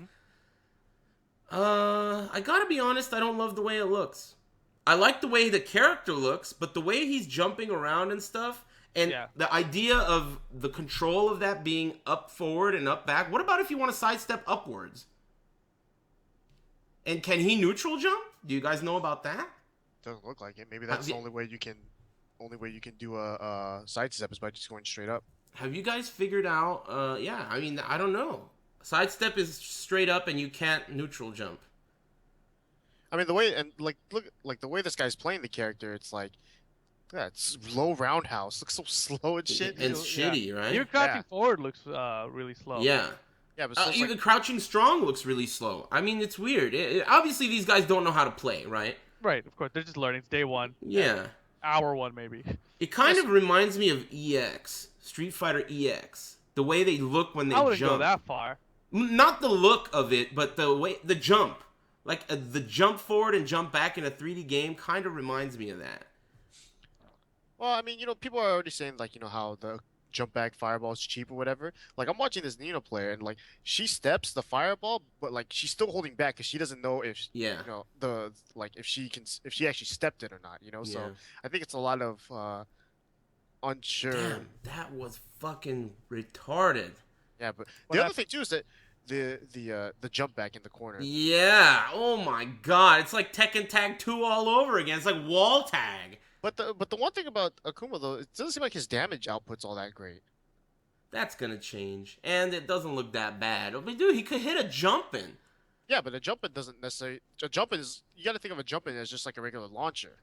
Speaker 3: I got to be honest, I don't love the way it looks. I like the way the character looks, but the way he's jumping around and stuff, and the idea of the control of that being up forward and up back. What about if you want to sidestep upwards? And can he neutral jump? Do you guys know about that?
Speaker 2: Doesn't look like it. Maybe that's the only way you can do a sidestep is by just going straight up.
Speaker 3: Have you guys figured out? Yeah, I mean, I don't know. Sidestep is straight up, and you can't neutral jump.
Speaker 2: I mean, the way look the way this guy's playing the character, it's like, it's low roundhouse. Looks so slow and shit.
Speaker 3: And shitty, right?
Speaker 1: Even crouching forward looks really slow.
Speaker 3: Yeah.
Speaker 2: Yeah, but
Speaker 3: even crouching strong looks really slow. I mean, it's weird. Obviously, these guys don't know how to play, right?
Speaker 1: Right, of course. They're just learning. It's day one.
Speaker 3: Yeah.
Speaker 1: Hour one, maybe.
Speaker 3: It kind of reminds me of EX, Street Fighter EX. The way they look when they jump.
Speaker 1: I wouldn't go that far.
Speaker 3: Not the look of it, but the jump. Like, the jump forward and jump back in a 3D game kind of reminds me of that.
Speaker 2: Well, I mean, people are already saying, like, how the jump back fireball is cheap or whatever. Like, I'm watching this Nino player, and, like, she steps the fireball, but, like, she's still holding back because she doesn't know if, if she actually stepped it or not, So I think it's a lot of unsure.
Speaker 3: Damn, that was fucking retarded.
Speaker 2: Yeah, but the other thing, too, is that the jump back in the corner.
Speaker 3: Yeah, oh my god, it's like Tekken Tag 2 all over again. It's like wall tag.
Speaker 2: But the one thing about Akuma, though, it doesn't seem like his damage output's all that great.
Speaker 3: That's gonna change, and it doesn't look that bad. I mean, dude, he could hit a jumping.
Speaker 2: Yeah, but a jumping doesn't necessarily. A jumping is, you got to think of a jumping as just like a regular launcher.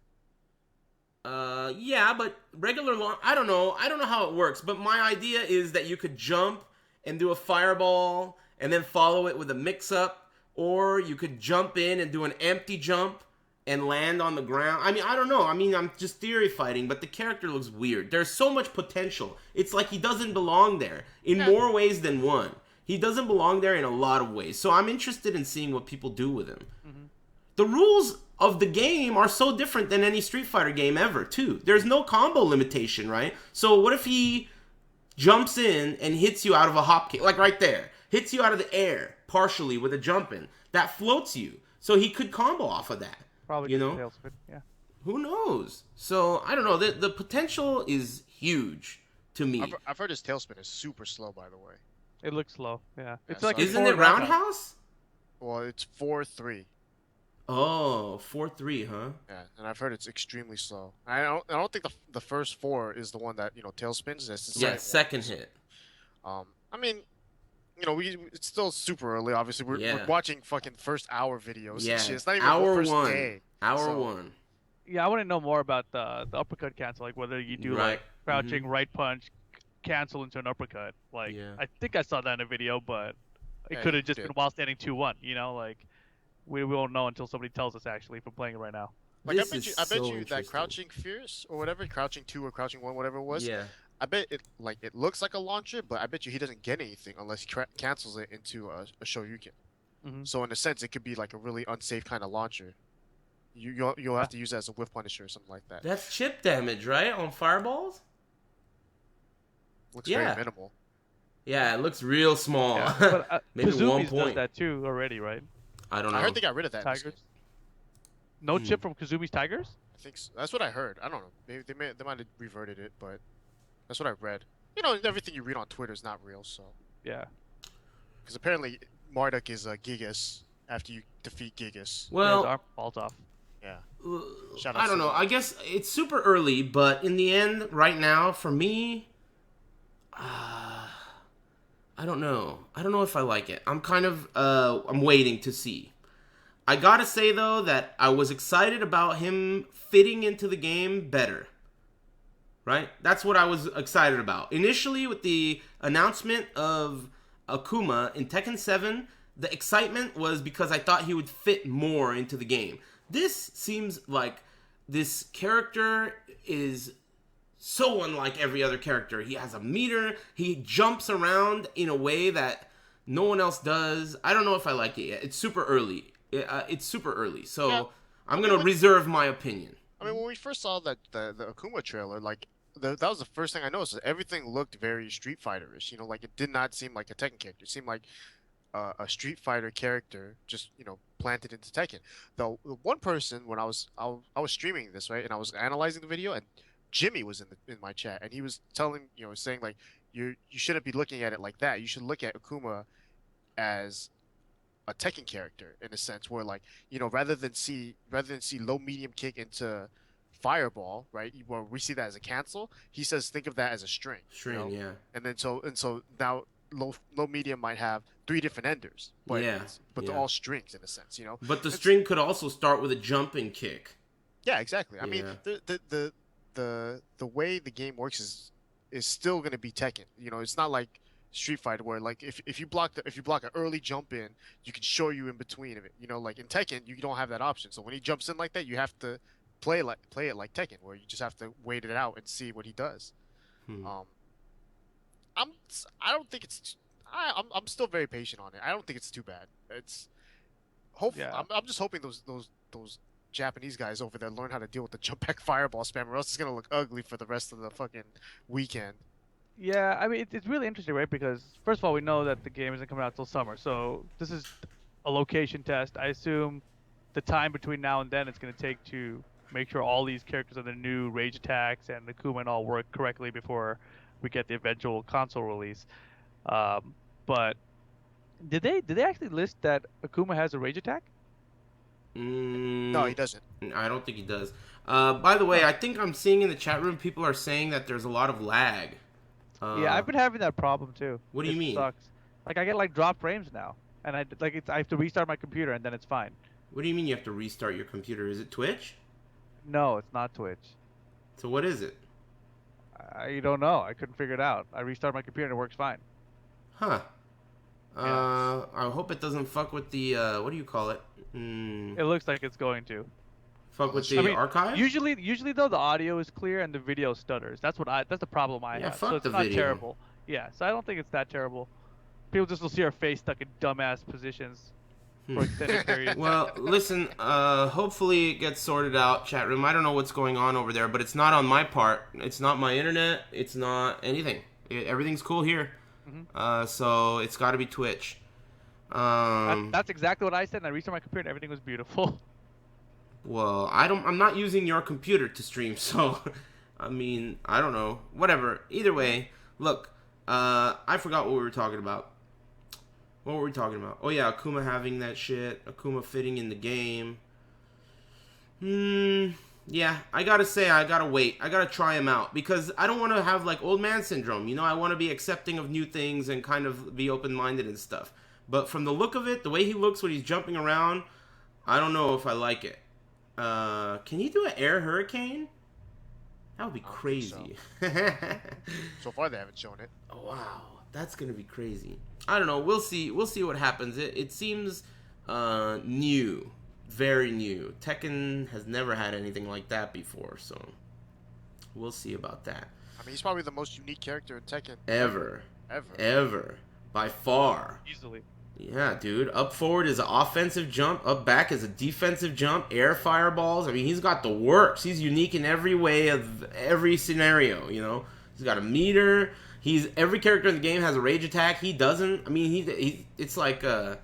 Speaker 3: Yeah, but regular I don't know how it works. But my idea is that you could jump and do a fireball, and then follow it with a mix-up, or you could jump in and do an empty jump and land on the ground. I mean, I don't know. I mean, I'm just theory fighting, but the character looks weird. There's so much potential. It's like he doesn't belong there in more ways than one. He doesn't belong there in a lot of ways. So I'm interested in seeing what people do with him. Mm-hmm. The rules of the game are so different than any Street Fighter game ever, too. There's no combo limitation, right? So what if he jumps in and hits you out of a hop kick, like right there, hits you out of the air partially with a jump in that floats you, so he could combo off of that.
Speaker 1: Probably, tailspin, yeah.
Speaker 3: Who knows? So I don't know. The potential is huge to me.
Speaker 2: I've heard his tailspin is super slow, by the way.
Speaker 1: It looks slow, yeah. It's
Speaker 2: like
Speaker 3: isn't it roundhouse?
Speaker 2: Well, it's 4-3.
Speaker 3: Oh, 4-3, huh?
Speaker 2: Yeah, and I've heard it's extremely slow. I don't think the first 4 is the one that tailspins. That's the
Speaker 3: second hit.
Speaker 2: I mean, it's still super early. Obviously, we're watching fucking first hour videos.
Speaker 3: Yeah,
Speaker 2: and shit. It's not even
Speaker 3: hour
Speaker 2: the first
Speaker 3: one.
Speaker 2: Day.
Speaker 3: Hour one.
Speaker 1: Yeah, I want to know more about the uppercut cancel, like whether you do like crouching right punch, cancel into an uppercut. Like I think I saw that in a video, but it could have just been while standing 2-1. Like we won't know until somebody tells us actually if we're playing it right now.
Speaker 2: Like I bet you that crouching fierce or whatever, crouching 2 or crouching 1, whatever it was.
Speaker 3: Yeah.
Speaker 2: I bet it looks like a launcher, but I bet you he doesn't get anything unless he cancels it into a Shoryuken. Mm-hmm. So in a sense, it could be like a really unsafe kind of launcher. You'll have to use it as a whiff punisher or something like that.
Speaker 3: That's chip damage, right? On fireballs?
Speaker 2: Looks very minimal.
Speaker 3: Yeah, it looks real small.
Speaker 1: Yeah, but,
Speaker 3: maybe
Speaker 1: Kazumi's
Speaker 3: 1 point.
Speaker 1: Does that too already, right?
Speaker 3: I don't know.
Speaker 2: I heard they got rid of that.
Speaker 1: Tigers? No chip from Kazumi's Tigers?
Speaker 2: I think so. That's what I heard. I don't know. Maybe they might have reverted it, but that's what I read. Everything you read on Twitter is not real, so.
Speaker 1: Yeah.
Speaker 2: Because apparently Marduk is Gigas after you defeat Gigas.
Speaker 3: Well,
Speaker 1: his arm falls off.
Speaker 2: Yeah.
Speaker 3: I don't know. I guess it's super early, but in the end, right now, for me, I don't know. I don't know if I like it. I'm kind of, I'm waiting to see. I gotta say, though, that I was excited about him fitting into the game better. Right? That's what I was excited about. Initially, with the announcement of Akuma in Tekken 7, the excitement was because I thought he would fit more into the game. This seems like this character is so unlike every other character. He has a meter. He jumps around in a way that no one else does. I don't know if I like it yet. It's super early. It's super early, so
Speaker 2: Yeah.
Speaker 3: I'm gonna reserve my opinion.
Speaker 2: I mean, when we first saw that the Akuma trailer, like that was the first thing I noticed. Everything looked very Street Fighter-ish. You know, like it did not seem like a Tekken character. It seemed like a Street Fighter character just planted into Tekken. The one person when I was streaming this, right, and I was analyzing the video, and Jimmy was in my chat, and he was saying like you shouldn't be looking at it like that. You should look at Akuma as a Tekken character in a sense where like rather than see low medium kick into fireball, right, where we see that as a cancel, he says think of that as a string.
Speaker 3: Yeah.
Speaker 2: And then so now low medium might have 3 different enders, but they're all strings in a sense,
Speaker 3: But the string could also start with a jumping kick.
Speaker 2: Yeah, exactly. I mean, the way the game works is still going to be Tekken. It's not like Street Fighter where like if you block an early jump in, you can show you in between of it. Like in Tekken, you don't have that option. So when he jumps in like that, you have to play it like Tekken, where you just have to wait it out and see what he does. I don't think it's. I'm still very patient on it. I don't think it's too bad. It's hopefully.
Speaker 1: Yeah.
Speaker 2: I'm just hoping those Japanese guys over there learn how to deal with the jump back fireball spam, or else it's gonna look ugly for the rest of the fucking weekend.
Speaker 1: Yeah, I mean it's really interesting, right? Because first of all, we know that the game isn't coming out till summer, so this is a location test. I assume the time between now and then it's going to take to make sure all these characters and the new rage attacks and the Akuma and all work correctly before we get the eventual console release. But did they actually list that Akuma has a rage attack?
Speaker 2: No, he doesn't.
Speaker 3: I don't think he does. By the way, I think I'm seeing in the chat room people are saying that there's a lot of lag.
Speaker 1: Yeah, I've been having that problem too.
Speaker 3: What do you mean?
Speaker 1: Sucks. Like I get like drop frames now, and I have to restart my computer and then it's fine.
Speaker 3: What do you mean you have to restart your computer? Is it Twitch?
Speaker 1: No, it's not Twitch.
Speaker 3: So what is it?
Speaker 1: I don't know. I couldn't figure it out. I restarted my computer and it works fine.
Speaker 3: Huh.
Speaker 1: Yeah.
Speaker 3: I hope it doesn't fuck with the what do you call it?
Speaker 1: It looks like it's going to.
Speaker 3: Fuck with the archive?
Speaker 1: Usually though the audio is clear and the video stutters. That's the problem I have.
Speaker 3: Fuck
Speaker 1: so it's
Speaker 3: the
Speaker 1: not
Speaker 3: video.
Speaker 1: terrible. Yeah, so I don't think it's that terrible. People just will see our face stuck in dumbass positions for extended periods.
Speaker 3: Well, listen, hopefully it gets sorted out, chat room. I don't know what's going on over there, but it's not on my part. It's not my internet. It's not anything. Everything's cool here. So it's got to be Twitch.
Speaker 1: That's exactly what I said, and I restarted my computer and everything was beautiful.
Speaker 3: Well, I'm not using your computer to stream, so I mean, I don't know. Whatever. Either way, look, I forgot what we were talking about. What were we talking about? Oh yeah, Akuma having that shit. Akuma fitting in the game. Yeah, I gotta say, I gotta wait. I gotta try him out because I don't want to have like old man syndrome. I want to be accepting of new things and kind of be open-minded and stuff. But from the look of it, the way he looks when he's jumping around, I don't know if I like it. Can you do an air hurricane? That would be crazy.
Speaker 2: So far, they haven't shown it.
Speaker 3: Oh, wow, that's gonna be crazy. I don't know. We'll see. We'll see what happens. It seems new, very new. Tekken has never had anything like that before, so we'll see about that.
Speaker 2: I mean, he's probably the most unique character in Tekken
Speaker 3: Ever, by far.
Speaker 1: Easily.
Speaker 3: Yeah, dude. Up forward is an offensive jump. Up back is a defensive jump. Air fireballs. I mean, he's got the works. He's unique in every way of every scenario, He's got a meter. Every character in the game has a rage attack. He doesn't. I mean, it's like, there's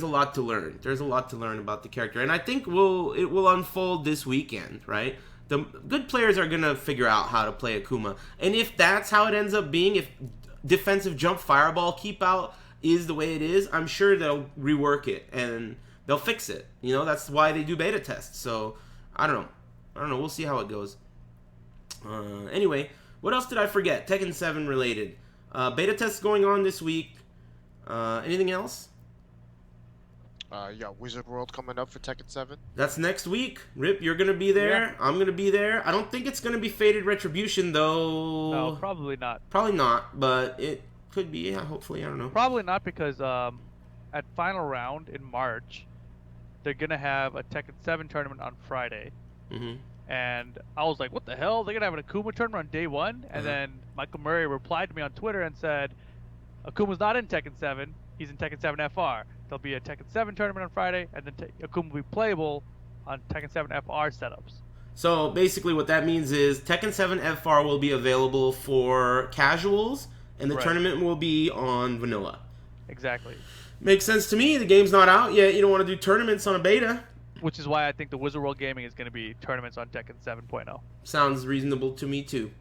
Speaker 3: a lot to learn. There's a lot to learn about the character. And I think it will unfold this weekend, right? The good players are going to figure out how to play Akuma. And if that's how it ends up being, if defensive jump fireball keep out is the way it is, I'm sure they'll rework it and they'll fix it. That's why they do beta tests. So I don't know. We'll see how it goes. Anyway, what else did I forget? Tekken 7 related. Beta tests going on this week. Anything else?
Speaker 2: Yeah, Wizard World coming up for Tekken 7.
Speaker 3: That's next week. Rip, you're going to be there. Yeah. I'm going to be there. I don't think it's going to be Fated Retribution, though.
Speaker 1: No, probably not.
Speaker 3: Probably not, but it could be. Yeah, hopefully. I don't know.
Speaker 1: Probably not because at Final Round in March, they're going to have a Tekken 7 tournament on Friday. And I was like, what the hell? They're going to have an Akuma tournament on day one? And then Michael Murray replied to me on Twitter and said, Akuma's not in Tekken 7. he's in Tekken 7 FR. There'll be a Tekken 7 tournament on Friday, and then Akuma will be playable on Tekken 7 FR setups.
Speaker 3: So basically what that means is Tekken 7 FR will be available for casuals, and the tournament will be on vanilla.
Speaker 1: Exactly.
Speaker 3: Makes sense to me. The game's not out yet. You don't want to do tournaments on a beta.
Speaker 1: Which is why I think the Wizard World Gaming is going to be tournaments on Tekken 7.0.
Speaker 3: Sounds reasonable to me too.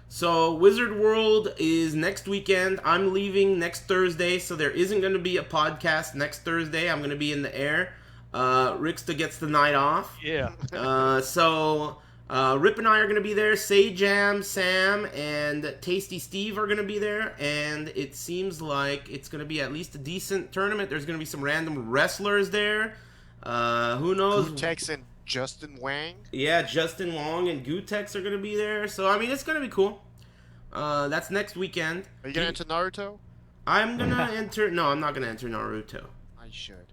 Speaker 3: So Wizard World is next weekend. I'm leaving next Thursday, so there isn't going to be a podcast next Thursday. I'm going to be in the air. Ricksta gets the night off.
Speaker 1: Yeah.
Speaker 3: So Rip and I are going to be there. Say Jam, Sam, and Tasty Steve are going to be there. And it seems like it's going to be at least a decent tournament. There's going to be some random wrestlers there. Who knows?
Speaker 2: Gutex and Justin Wang.
Speaker 3: Yeah, Justin Wong and Gutex are going to be there. So, I mean, it's going to be cool. That's next weekend.
Speaker 2: Are you going to enter Naruto?
Speaker 3: I'm going to enter... No, I'm not going to enter Naruto.
Speaker 2: I should.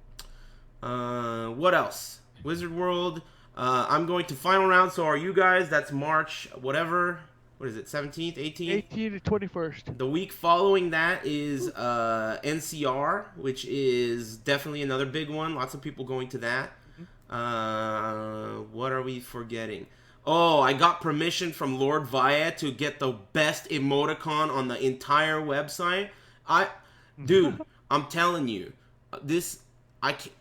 Speaker 3: What else? Wizard World. I'm going to final round, so are you guys. That's March, whatever. What is it, 17th, 18th?
Speaker 1: 18th to 21st.
Speaker 3: The week following that is NCR, which is definitely another big one. Lots of people going to that. What are we forgetting? Oh, I got permission from Lord Vaya to get the best emoticon on the entire website. Dude, I'm telling you,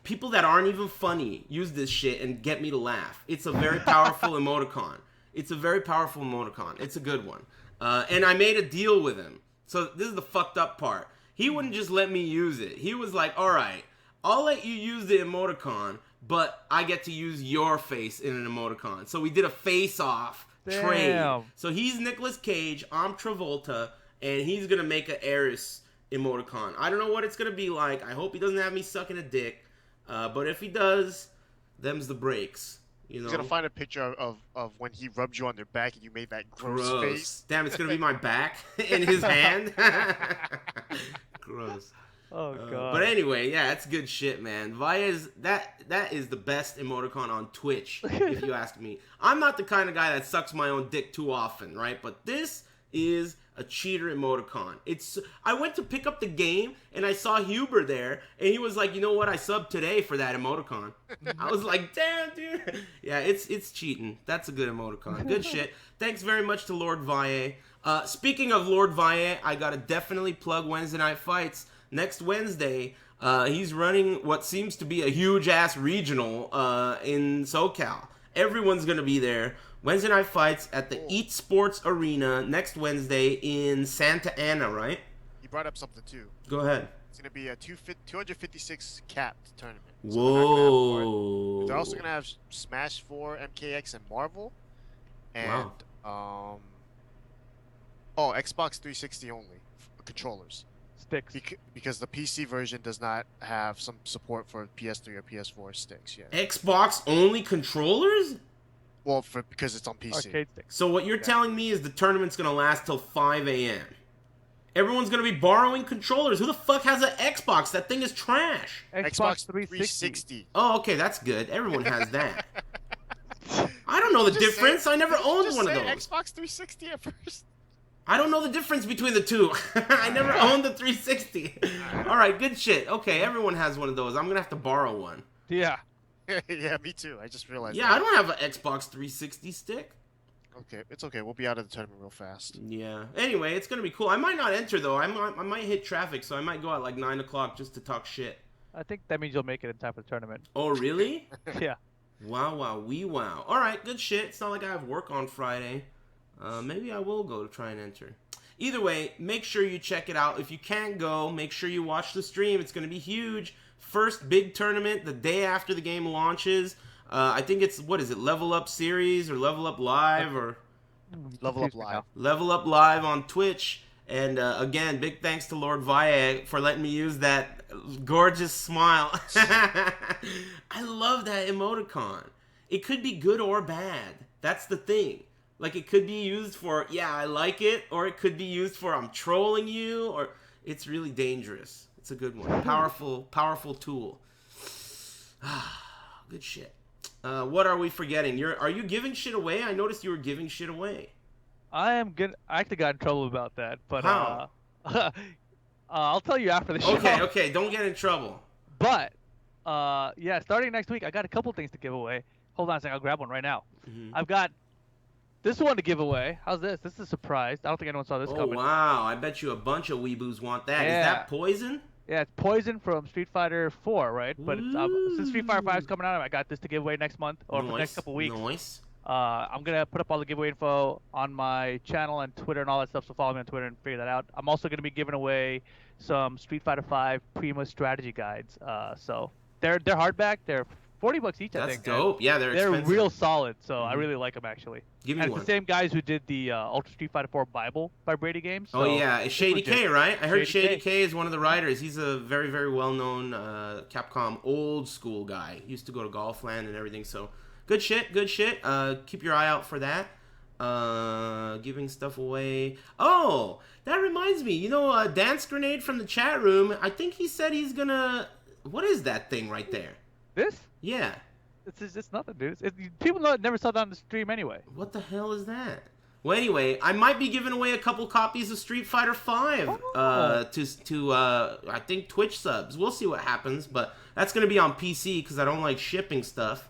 Speaker 3: people that aren't even funny use this shit and get me to laugh. It's a very powerful emoticon. It's a very powerful emoticon. It's a good one. And I made a deal with him. So this is the fucked up part. He wouldn't just let me use it. He was like, all right, I'll let you use the emoticon, but I get to use your face in an emoticon. So we did a face-off trade. So he's Nicolas Cage, I'm Travolta, and he's going to make an Aris emoticon. I don't know what it's going to be like. I hope he doesn't have me sucking a dick. But if he does, them's the breaks. You know?
Speaker 2: He's going to find a picture of when he rubbed you on their back and you made that gross face.
Speaker 3: Damn, it's going to be my back in his hand. Gross.
Speaker 1: Oh, God.
Speaker 3: But anyway, yeah, that's good shit, man. Vaya's, that is the best emoticon on Twitch, if you ask me. I'm not the kind of guy that sucks my own dick too often, right? But this is a cheater emoticon. I went to pick up the game, and I saw Huber there, and he was like, you know what, I subbed today for that emoticon. I was like, damn, dude. Yeah, it's cheating. That's a good emoticon. Good shit. Thanks very much to Lord Valle. Speaking of Lord Valle, I gotta definitely plug Wednesday Night Fights. Next Wednesday, he's running what seems to be a huge-ass regional in SoCal. Everyone's gonna be there. Wednesday Night Fights at the Eat Sports Arena next Wednesday in Santa Ana, right?
Speaker 2: You brought up something, too.
Speaker 3: Go ahead.
Speaker 2: It's going to be a 256 capped tournament.
Speaker 3: Whoa.
Speaker 2: They're also going to have Smash 4, MKX, and Marvel. And, Xbox 360 only. Controllers.
Speaker 1: Sticks.
Speaker 2: Because the PC version does not have some support for PS3 or PS4 sticks yet.
Speaker 3: Xbox only controllers?
Speaker 2: Well, because it's on PC.
Speaker 1: Arcade sticks.
Speaker 3: So what you're telling me is the tournament's going to last till 5 a.m. Everyone's going to be borrowing controllers. Who the fuck has an Xbox? That thing is trash.
Speaker 2: Xbox 360.
Speaker 3: Oh, okay, that's good. Everyone has that. I don't know the difference. I never owned one of those.
Speaker 2: Xbox 360 at first.
Speaker 3: I don't know the difference between the two. I never owned the 360. All right, good shit. Okay, everyone has one of those. I'm going to have to borrow one.
Speaker 1: Yeah.
Speaker 2: Yeah, me too. I just realized
Speaker 3: that. I don't have an Xbox 360 stick.
Speaker 2: Okay, it's okay. We'll be out of the tournament real fast.
Speaker 3: Yeah. Anyway, it's going to be cool. I might not enter, though. I might hit traffic, so I might go at like 9 o'clock just to talk shit.
Speaker 1: I think that means you'll make it in time for the tournament.
Speaker 3: Oh, really?
Speaker 1: Yeah.
Speaker 3: Wow, wow. All right, good shit. It's not like I have work on Friday. Maybe I will go to try and enter. Either way, make sure you check it out. If you can't go, make sure you watch the stream. It's going to be huge. First big tournament the day after the game launches. I think it's, what is it, Level Up Series or Level Up Live or...
Speaker 2: Level Up Live.
Speaker 3: Level Up Live on Twitch. And again, big thanks to Lord Valle for letting me use that gorgeous smile. I love that emoticon. It could be good or bad. That's the thing. Like, it could be used for, yeah, I like it, or it could be used for I'm trolling you, or it's really dangerous. It's a good one. Powerful tool. Good shit. What are we forgetting? Are you giving shit away? I noticed you were giving shit away.
Speaker 1: I am good. I actually got in trouble about that, but
Speaker 3: how?
Speaker 1: I'll tell you after the show.
Speaker 3: Okay, don't get in trouble.
Speaker 1: But, yeah, starting next week, I got a couple things to give away. Hold on a second, I'll grab one right now. I've got this one to give away. How's this? This is a surprise. I don't think anyone saw this coming.
Speaker 3: Oh, wow. I bet you a bunch of weeboos want that.
Speaker 1: Yeah.
Speaker 3: Is that Poison?
Speaker 1: Yeah, it's Poison from Street Fighter 4, right? But it's, since Street Fighter 5 is coming out, I got this to give away next month or for the next couple weeks.
Speaker 3: Nice.
Speaker 1: I'm going to put up all the giveaway info on my channel and Twitter and all that stuff, so follow me on Twitter and figure that out. I'm also going to be giving away some Street Fighter 5 Prima strategy guides. So they're hardback. They're $40 each, I think.
Speaker 3: That's dope. Yeah, they're expensive.
Speaker 1: real solid, so I really like them, actually.
Speaker 3: Give me
Speaker 1: and
Speaker 3: one.
Speaker 1: It's the same guys who did the Ultra Street Fighter 4 Bible by Brady Games. So
Speaker 3: oh, yeah. It's Shady K, right? I heard Shady K is one of the writers. He's a very, very well-known Capcom old school guy. He used to go to Golfland and everything, so good shit, good shit. Keep your eye out for that. Giving stuff away. Oh, that reminds me. You know, Dance Grenade from the chat room, I think he said he's gonna... What is that thing right there?
Speaker 1: This?
Speaker 3: Yeah.
Speaker 1: It's nothing, dude. People never saw that on the stream anyway.
Speaker 3: What the hell is that? Well, anyway, I might be giving away a couple copies of Street Fighter 5 to I think Twitch subs. We'll see what happens, but that's gonna be on PC because I don't like shipping stuff.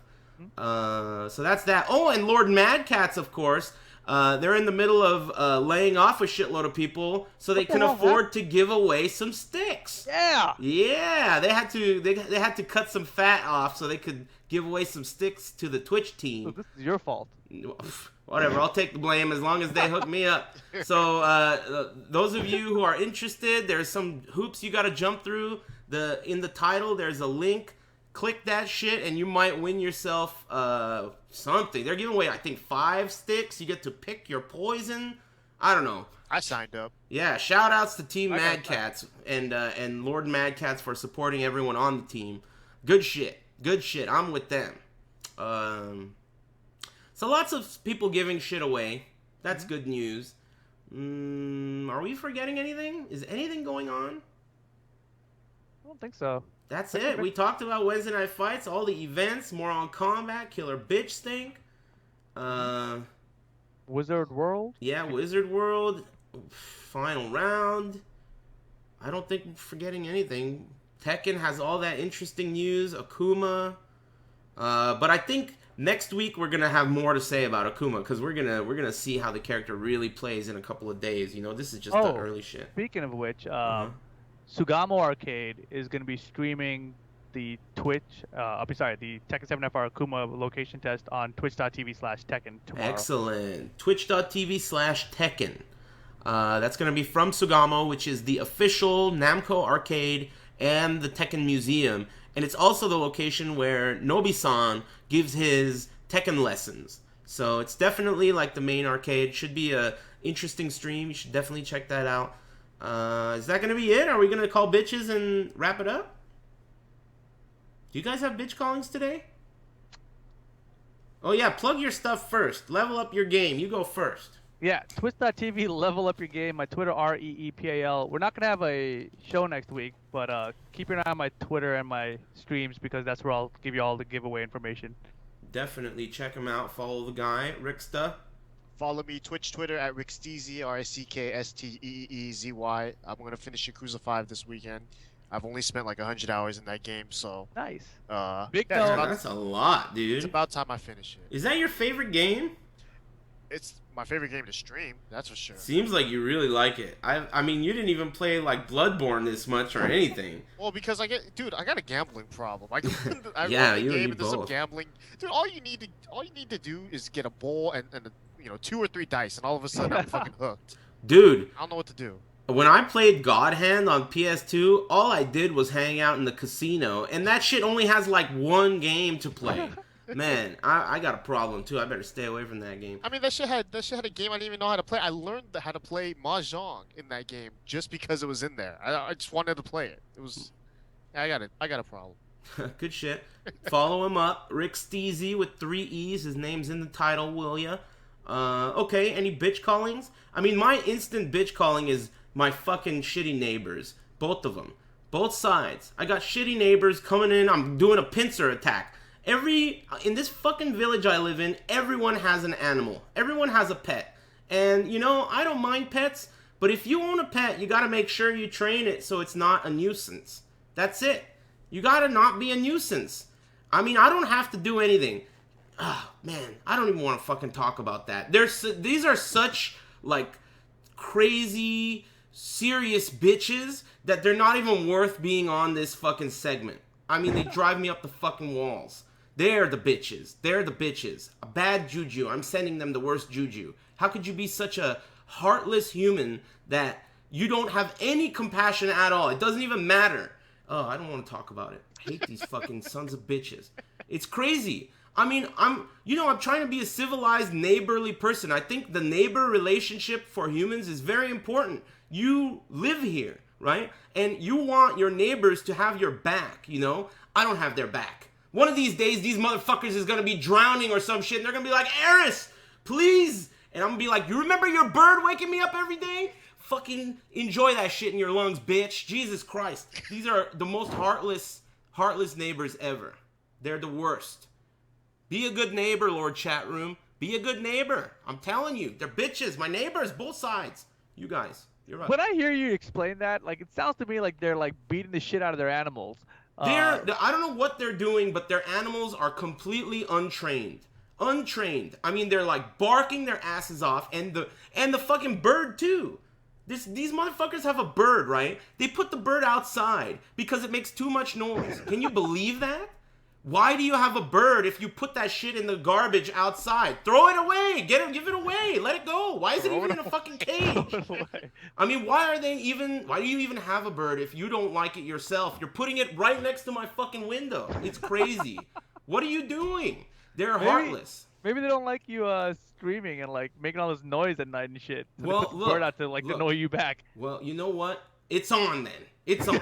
Speaker 3: So that's that. Oh, and Lord Mad Cats, of course. They're in the middle of laying off a shitload of people so they can afford to give away some sticks.
Speaker 1: Yeah.
Speaker 3: Yeah, they had to cut some fat off so they could give away some sticks to the Twitch team.
Speaker 1: So this is your fault.
Speaker 3: Whatever, I'll take the blame as long as they hook me up. So those of you who are interested, there's some hoops you got to jump through. In the title, there's a link. Click that shit and you might win yourself something. They're giving away, I think, 5 sticks. You get to pick your poison. I don't know.
Speaker 2: I signed up.
Speaker 3: Yeah, shout outs to Team Mad Cats and Lord Mad Cats for supporting everyone on the team. Good shit. Good shit. I'm with them. So lots of people giving shit away. That's good news. Are we forgetting anything? Is anything going on?
Speaker 1: I don't think so.
Speaker 3: That's it. We talked about Wednesday Night Fights, all the events, more on Kombat, Killer Bitch Stink.
Speaker 1: Wizard World?
Speaker 3: Yeah, Wizard World. Final round. I don't think we're forgetting anything. Tekken has all that interesting news. Akuma. But I think next week we're gonna have more to say about Akuma because we're gonna see how the character really plays in a couple of days. You know, this is just the early shit.
Speaker 1: Speaking of which, Sugamo Arcade is going to be streaming the the Tekken 7 FR Akuma location test on twitch.tv/Tekken tomorrow.
Speaker 3: Excellent. Twitch.tv/Tekken. That's going to be from Sugamo, which is the official Namco Arcade and the Tekken Museum. And it's also the location where Nobi-san gives his Tekken lessons. So it's definitely like the main arcade. Should be a interesting stream. You should definitely check that out. Is that going to be it? Are we going to call bitches and wrap it up? Do you guys have bitch callings today? Oh, yeah. Plug your stuff first. Level up your game. You go first.
Speaker 1: Yeah. Twitch.tv, level up your game. My Twitter, REEPAL. We're not going to have a show next week, but keep your eye on my Twitter and my streams because that's where I'll give you all the giveaway information.
Speaker 3: Definitely check him out. Follow the guy. Ricksta.
Speaker 2: Follow me Twitch, Twitter at RickSteezy, RickSteezy. I'm gonna finish Yakuza 5 this weekend. I've only spent like 100 hours in that game, so
Speaker 1: nice.
Speaker 2: Big
Speaker 3: that's a lot, dude.
Speaker 2: It's about time I finish it.
Speaker 3: Is that your favorite game?
Speaker 2: It's my favorite game to stream, that's for sure.
Speaker 3: Seems like you really like it. I mean, you didn't even play like Bloodborne this much or anything.
Speaker 2: Well, because I got a gambling problem. I
Speaker 3: yeah,
Speaker 2: run the
Speaker 3: you
Speaker 2: game
Speaker 3: and
Speaker 2: and there's
Speaker 3: both.
Speaker 2: some gambling. Dude, all you need to do is get a bowl and 2 or 3 dice, and all of a sudden I'm fucking hooked.
Speaker 3: Dude,
Speaker 2: I don't know what to do.
Speaker 3: When I played God Hand on PS2, all I did was hang out in the casino, and that shit only has like 1 game to play. Man, I got a problem too. I better stay away from that game.
Speaker 2: I mean, that shit had a game I didn't even know how to play. I learned how to play Mahjong in that game just because it was in there. I just wanted to play it. It was, I got a problem.
Speaker 3: Good shit. Follow him up, Rick Steezy with 3 E's. His name's in the title, will ya? Okay, any bitch callings? I mean, my instant bitch calling is my fucking shitty neighbors. Both of them. Both sides. I got shitty neighbors coming in. I'm doing a pincer attack. In this fucking village I live in, everyone has an animal. Everyone has a pet. And, I don't mind pets, But if you own a pet, you gotta make sure you train it so it's not a nuisance. That's it. You gotta not be a nuisance. I mean, I don't have to do anything. Ah, man, I don't even want to fucking talk about that. These are such, like, crazy, serious bitches that they're not even worth being on this fucking segment. I mean, they drive me up the fucking walls. They're the bitches. They're the bitches. A bad juju. I'm sending them the worst juju. How could you be such a heartless human that you don't have any compassion at all? It doesn't even matter. Oh, I don't want to talk about it. I hate these fucking sons of bitches. It's crazy. I mean, I'm trying to be a civilized, neighborly person. I think the neighbor relationship for humans is very important. You live here, right? And you want your neighbors to have your back, you know? I don't have their back. One of these days, these motherfuckers is gonna be drowning or some shit, and they're gonna be like, Aris, please! And I'm gonna be like, you remember your bird waking me up every day? Fucking enjoy that shit in your lungs, bitch. Jesus Christ. These are the most heartless neighbors ever. They're the worst. Be a good neighbor, Lord Chat Room. Be a good neighbor. I'm telling you. They're bitches. My neighbors, both sides. You guys. You're right.
Speaker 1: When I hear you explain that, like, it sounds to me like they're, like, beating the shit out of their animals.
Speaker 3: I don't know what they're doing, but their animals are completely untrained. Untrained. I mean, they're, like, barking their asses off, and the fucking bird, too. These motherfuckers have a bird, right? They put the bird outside because it makes too much noise. Can you believe that? Why do you have a bird if you put that shit in the garbage outside? Throw it away. Give it away. Let it go. Why is it even in a fucking cage? I mean, why do you even have a bird if you don't like it yourself? You're putting it right next to my fucking window. It's crazy. What are you doing? They're heartless.
Speaker 1: Maybe they don't like you screaming and, like, making all this noise at night and shit. So
Speaker 3: well,
Speaker 1: they put the bird out to, like, annoy you back.
Speaker 3: Well, you know what? It's on then. It's on.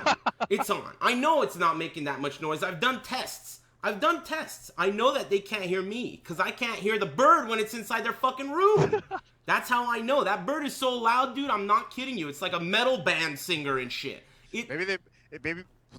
Speaker 3: It's on. I know it's not making that much noise. I've done tests. I know that they can't hear me because I can't hear the bird when it's inside their fucking room. That's how I know. That bird is so loud, dude. I'm not kidding you. It's like a metal band singer and shit.
Speaker 2: Maybe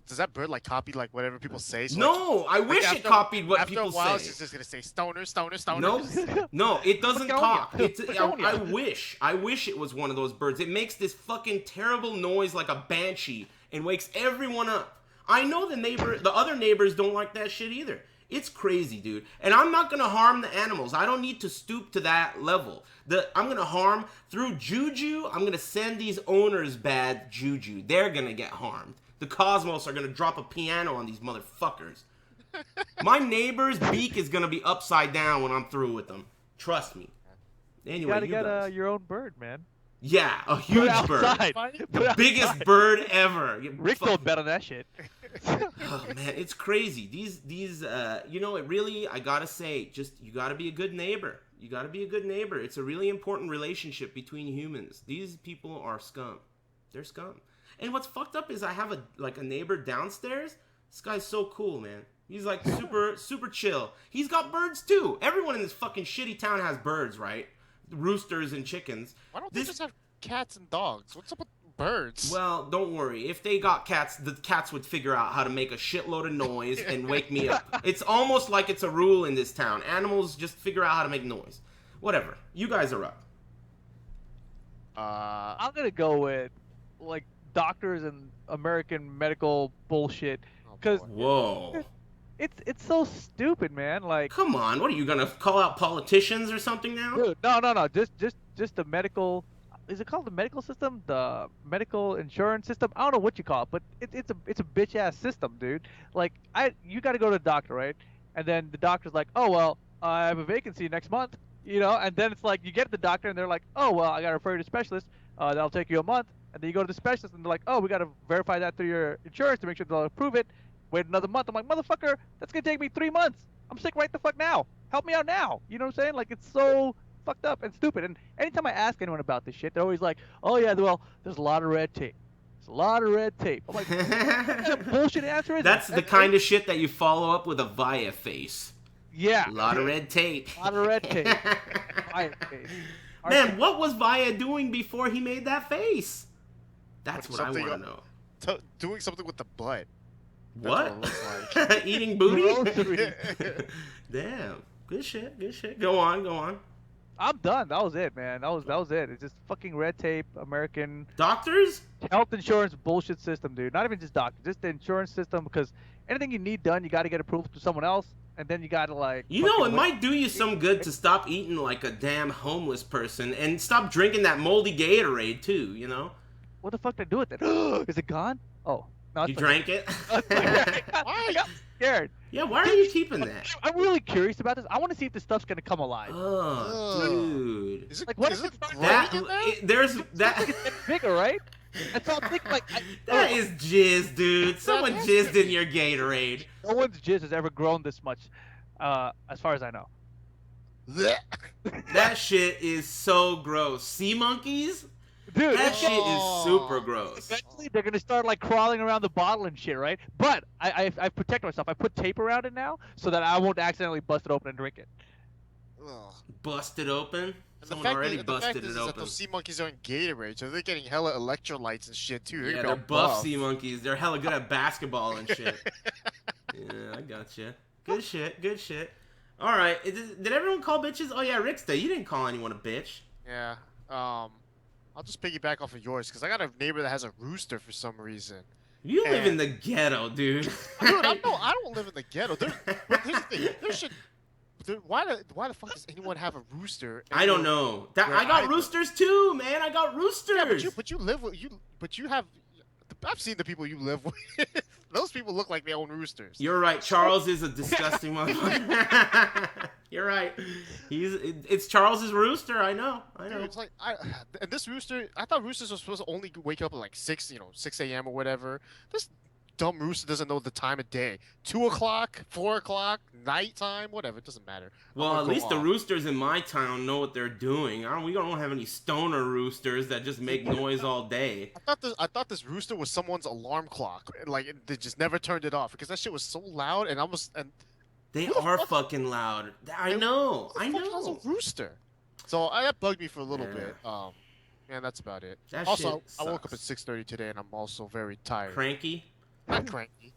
Speaker 2: does that bird like copy like whatever people say? So
Speaker 3: no, I wish it copied what people say.
Speaker 2: After a while, it's just gonna say stoner, stoner, stoner.
Speaker 3: No, it doesn't talk. I wish it was one of those birds. It makes this fucking terrible noise like a banshee and wakes everyone up. I know the other neighbors don't like that shit either. It's crazy, dude. And I'm not gonna harm the animals. I don't need to stoop to that level. I'm gonna harm through juju. I'm gonna send these owners bad juju. They're gonna get harmed. The cosmos are gonna drop a piano on these motherfuckers. My neighbor's beak is gonna be upside down when I'm through with them. Trust me. Anyway,
Speaker 1: you gotta get your own bird, man.
Speaker 3: Yeah, a huge bird. The biggest bird ever.
Speaker 1: Rick don't bet on that shit.
Speaker 3: Oh man, it's crazy. These it really, I gotta say, you gotta be a good neighbor. You gotta be a good neighbor. It's a really important relationship between humans. These people are scum. They're scum. And what's fucked up is I have a neighbor downstairs. This guy's so cool, man. He's like super chill. He's got birds too. Everyone in this fucking shitty town has birds, right? Roosters and chickens.
Speaker 2: Why don't they just have cats and dogs? What's up with birds?
Speaker 3: Well, don't worry. If they got cats, the cats would figure out how to make a shitload of noise and wake me up. It's almost like it's a rule in this town. Animals just figure out how to make noise. Whatever. You guys are up.
Speaker 1: I'm gonna go with, like, doctors and American medical bullshit. Because
Speaker 3: whoa.
Speaker 1: It's so stupid, man. Like,
Speaker 3: come on, what are you gonna call out politicians or something now?
Speaker 1: Dude, no. Just the medical. Is it called the medical system? The medical insurance system? I don't know what you call it, but it's a bitch ass system, dude. Like, you got to go to the doctor, right? And then the doctor's like, oh well, I have a vacancy next month, you know. And then it's like you get to the doctor and they're like, oh well, I got to refer you to a specialist. That'll take you a month. And then you go to the specialist and they're like, oh, we got to verify that through your insurance to make sure they'll approve it. Wait another month. I'm like, motherfucker, that's gonna take me 3 months. I'm sick right the fuck now. Help me out now. You know what I'm saying? Like, it's so fucked up and stupid. And anytime I ask anyone about this shit, they're always like, oh yeah, well, there's a lot of red tape. There's a lot of red tape. I'm like, what kind of bullshit answer is
Speaker 3: That's the kind of shit that you follow up with a Via face.
Speaker 1: Yeah.
Speaker 3: A lot of red tape.
Speaker 1: A lot of red tape. Via face.
Speaker 3: Man, what was Via doing before he made that face? That's what I want to know.
Speaker 2: Doing something with the butt.
Speaker 3: What? Like. Eating booty? Damn. Good shit. Go on.
Speaker 1: I'm done. That was it, man. That was it. It's just fucking red tape, American
Speaker 3: Doctors?
Speaker 1: health insurance bullshit system, dude. Not even just doctors, just the insurance system. Because anything you need done, you got to get approved through someone else, and then you got to like.
Speaker 3: You know, it
Speaker 1: fucking
Speaker 3: might do you some good to stop eating like a damn homeless person and stop drinking that moldy Gatorade too. You know?
Speaker 1: What the fuck did I do with it? Is it gone? Oh, no.
Speaker 3: You drank it?
Speaker 1: I got scared.
Speaker 3: Yeah, why are you keeping that?
Speaker 1: I'm really curious about this. I want to see if this stuff's gonna come alive.
Speaker 3: Oh, dude.
Speaker 2: Is it,
Speaker 1: Like, what
Speaker 2: is
Speaker 1: if
Speaker 2: it
Speaker 1: it's
Speaker 2: growing in there?
Speaker 3: There's that.
Speaker 1: It's getting bigger, right? And so I'm thinking, like,
Speaker 3: That is jizz, dude. Someone jizzed in your Gatorade.
Speaker 1: no one's jizz has ever grown this much, as far as I know.
Speaker 3: That shit is so gross. Sea monkeys?
Speaker 1: Dude,
Speaker 3: That shit is super gross.
Speaker 1: eventually they're gonna start like crawling around the bottle and shit, right? But I protect myself. I put tape around it now so that I won't accidentally bust it open and drink it.
Speaker 2: Ugh.
Speaker 3: Busted open?
Speaker 2: And
Speaker 3: Someone already
Speaker 2: the
Speaker 3: busted
Speaker 2: fact is
Speaker 3: it
Speaker 2: that
Speaker 3: open.
Speaker 2: those sea monkeys are in Gatorade, so they're getting hella electrolytes and shit too.
Speaker 3: Yeah, they're buff sea monkeys. They're hella good at basketball and shit. Yeah, I gotcha. Good shit, good shit. Alright, did everyone call bitches? Oh yeah, Rick's day. You didn't call anyone a bitch.
Speaker 2: Yeah. I'll just piggyback off of yours because I got a neighbor that has a rooster for some reason.
Speaker 3: You live in the ghetto, dude.
Speaker 2: Dude, I don't live in the ghetto. But here's the thing. Why the fuck does anyone have a rooster?
Speaker 3: I don't know. I got roosters too, man. I got roosters.
Speaker 2: Yeah, but you live with you. But you have. I've seen the people you live with. Those people look like they own roosters.
Speaker 3: You're right. Charles is a disgusting motherfucker. You're right. It's Charles's rooster. I know.
Speaker 2: Dude, it's like and this rooster. I thought roosters were supposed to only wake up at like 6 a.m. or whatever. This dumb rooster doesn't know the time of day. 2 o'clock, 4 o'clock, nighttime, whatever. It doesn't matter.
Speaker 3: Well, at least the roosters in my town know what they're doing. We don't have any stoner roosters that just make noise all day.
Speaker 2: I thought this rooster was someone's alarm clock. Like they just never turned it off because that shit was so loud and
Speaker 3: They are fucking loud. I know. I
Speaker 2: who the fuck has
Speaker 3: know.
Speaker 2: a rooster. So that bugged me for a little bit. And that's about it.
Speaker 3: That
Speaker 2: Also,
Speaker 3: shit
Speaker 2: I woke up at
Speaker 3: sucks.
Speaker 2: 6:30 today and I'm also very tired.
Speaker 3: Cranky?
Speaker 2: Not cranky.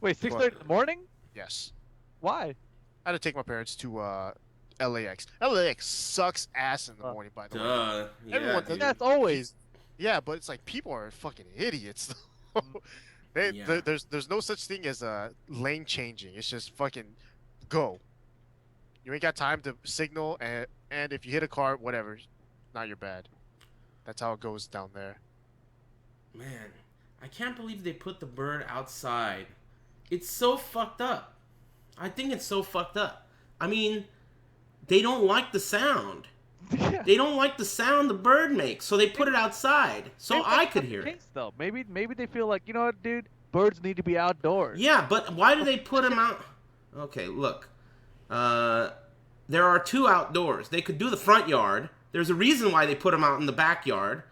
Speaker 1: Wait, 6:30 in the morning?
Speaker 2: Yes.
Speaker 1: Why?
Speaker 2: I had to take my parents to LAX. LAX sucks ass in the morning, by the way.
Speaker 3: Duh. Yeah,
Speaker 2: Everyone
Speaker 3: dude.
Speaker 1: That's always.
Speaker 2: Yeah, but it's like people are fucking idiots.
Speaker 3: Yeah.
Speaker 2: There's no such thing as lane changing. It's just fucking go. You ain't got time to signal, and if you hit a car, whatever, not your bad. That's how it goes down there.
Speaker 3: Man, I can't believe they put the bird outside. It's so fucked up. I think it's so fucked up. I mean, they don't like the sound.
Speaker 1: Yeah.
Speaker 3: They don't like the sound the bird makes, so they put it outside so
Speaker 1: Maybe
Speaker 3: I
Speaker 1: that's
Speaker 3: could
Speaker 1: not the
Speaker 3: hear it.
Speaker 1: case, though. Maybe they feel like, you know what, dude? Birds need to be outdoors.
Speaker 3: Yeah, but why do they put them out? Okay, look. There are 2 outdoors. They could do the front yard. There's a reason why they put them out in the backyard.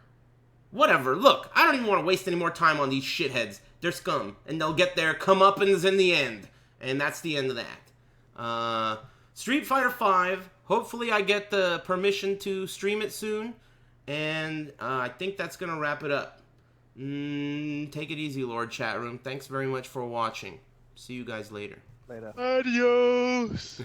Speaker 3: Whatever. Look, I don't even want to waste any more time on these shitheads. They're scum, and they'll get their comeuppance in the end, and that's the end of that. Street Fighter V. Hopefully, I get the permission to stream it soon, and I think that's gonna wrap it up. Take it easy, Lord Chat Room. Thanks very much for watching. See you guys later.
Speaker 1: Later.
Speaker 2: Adios.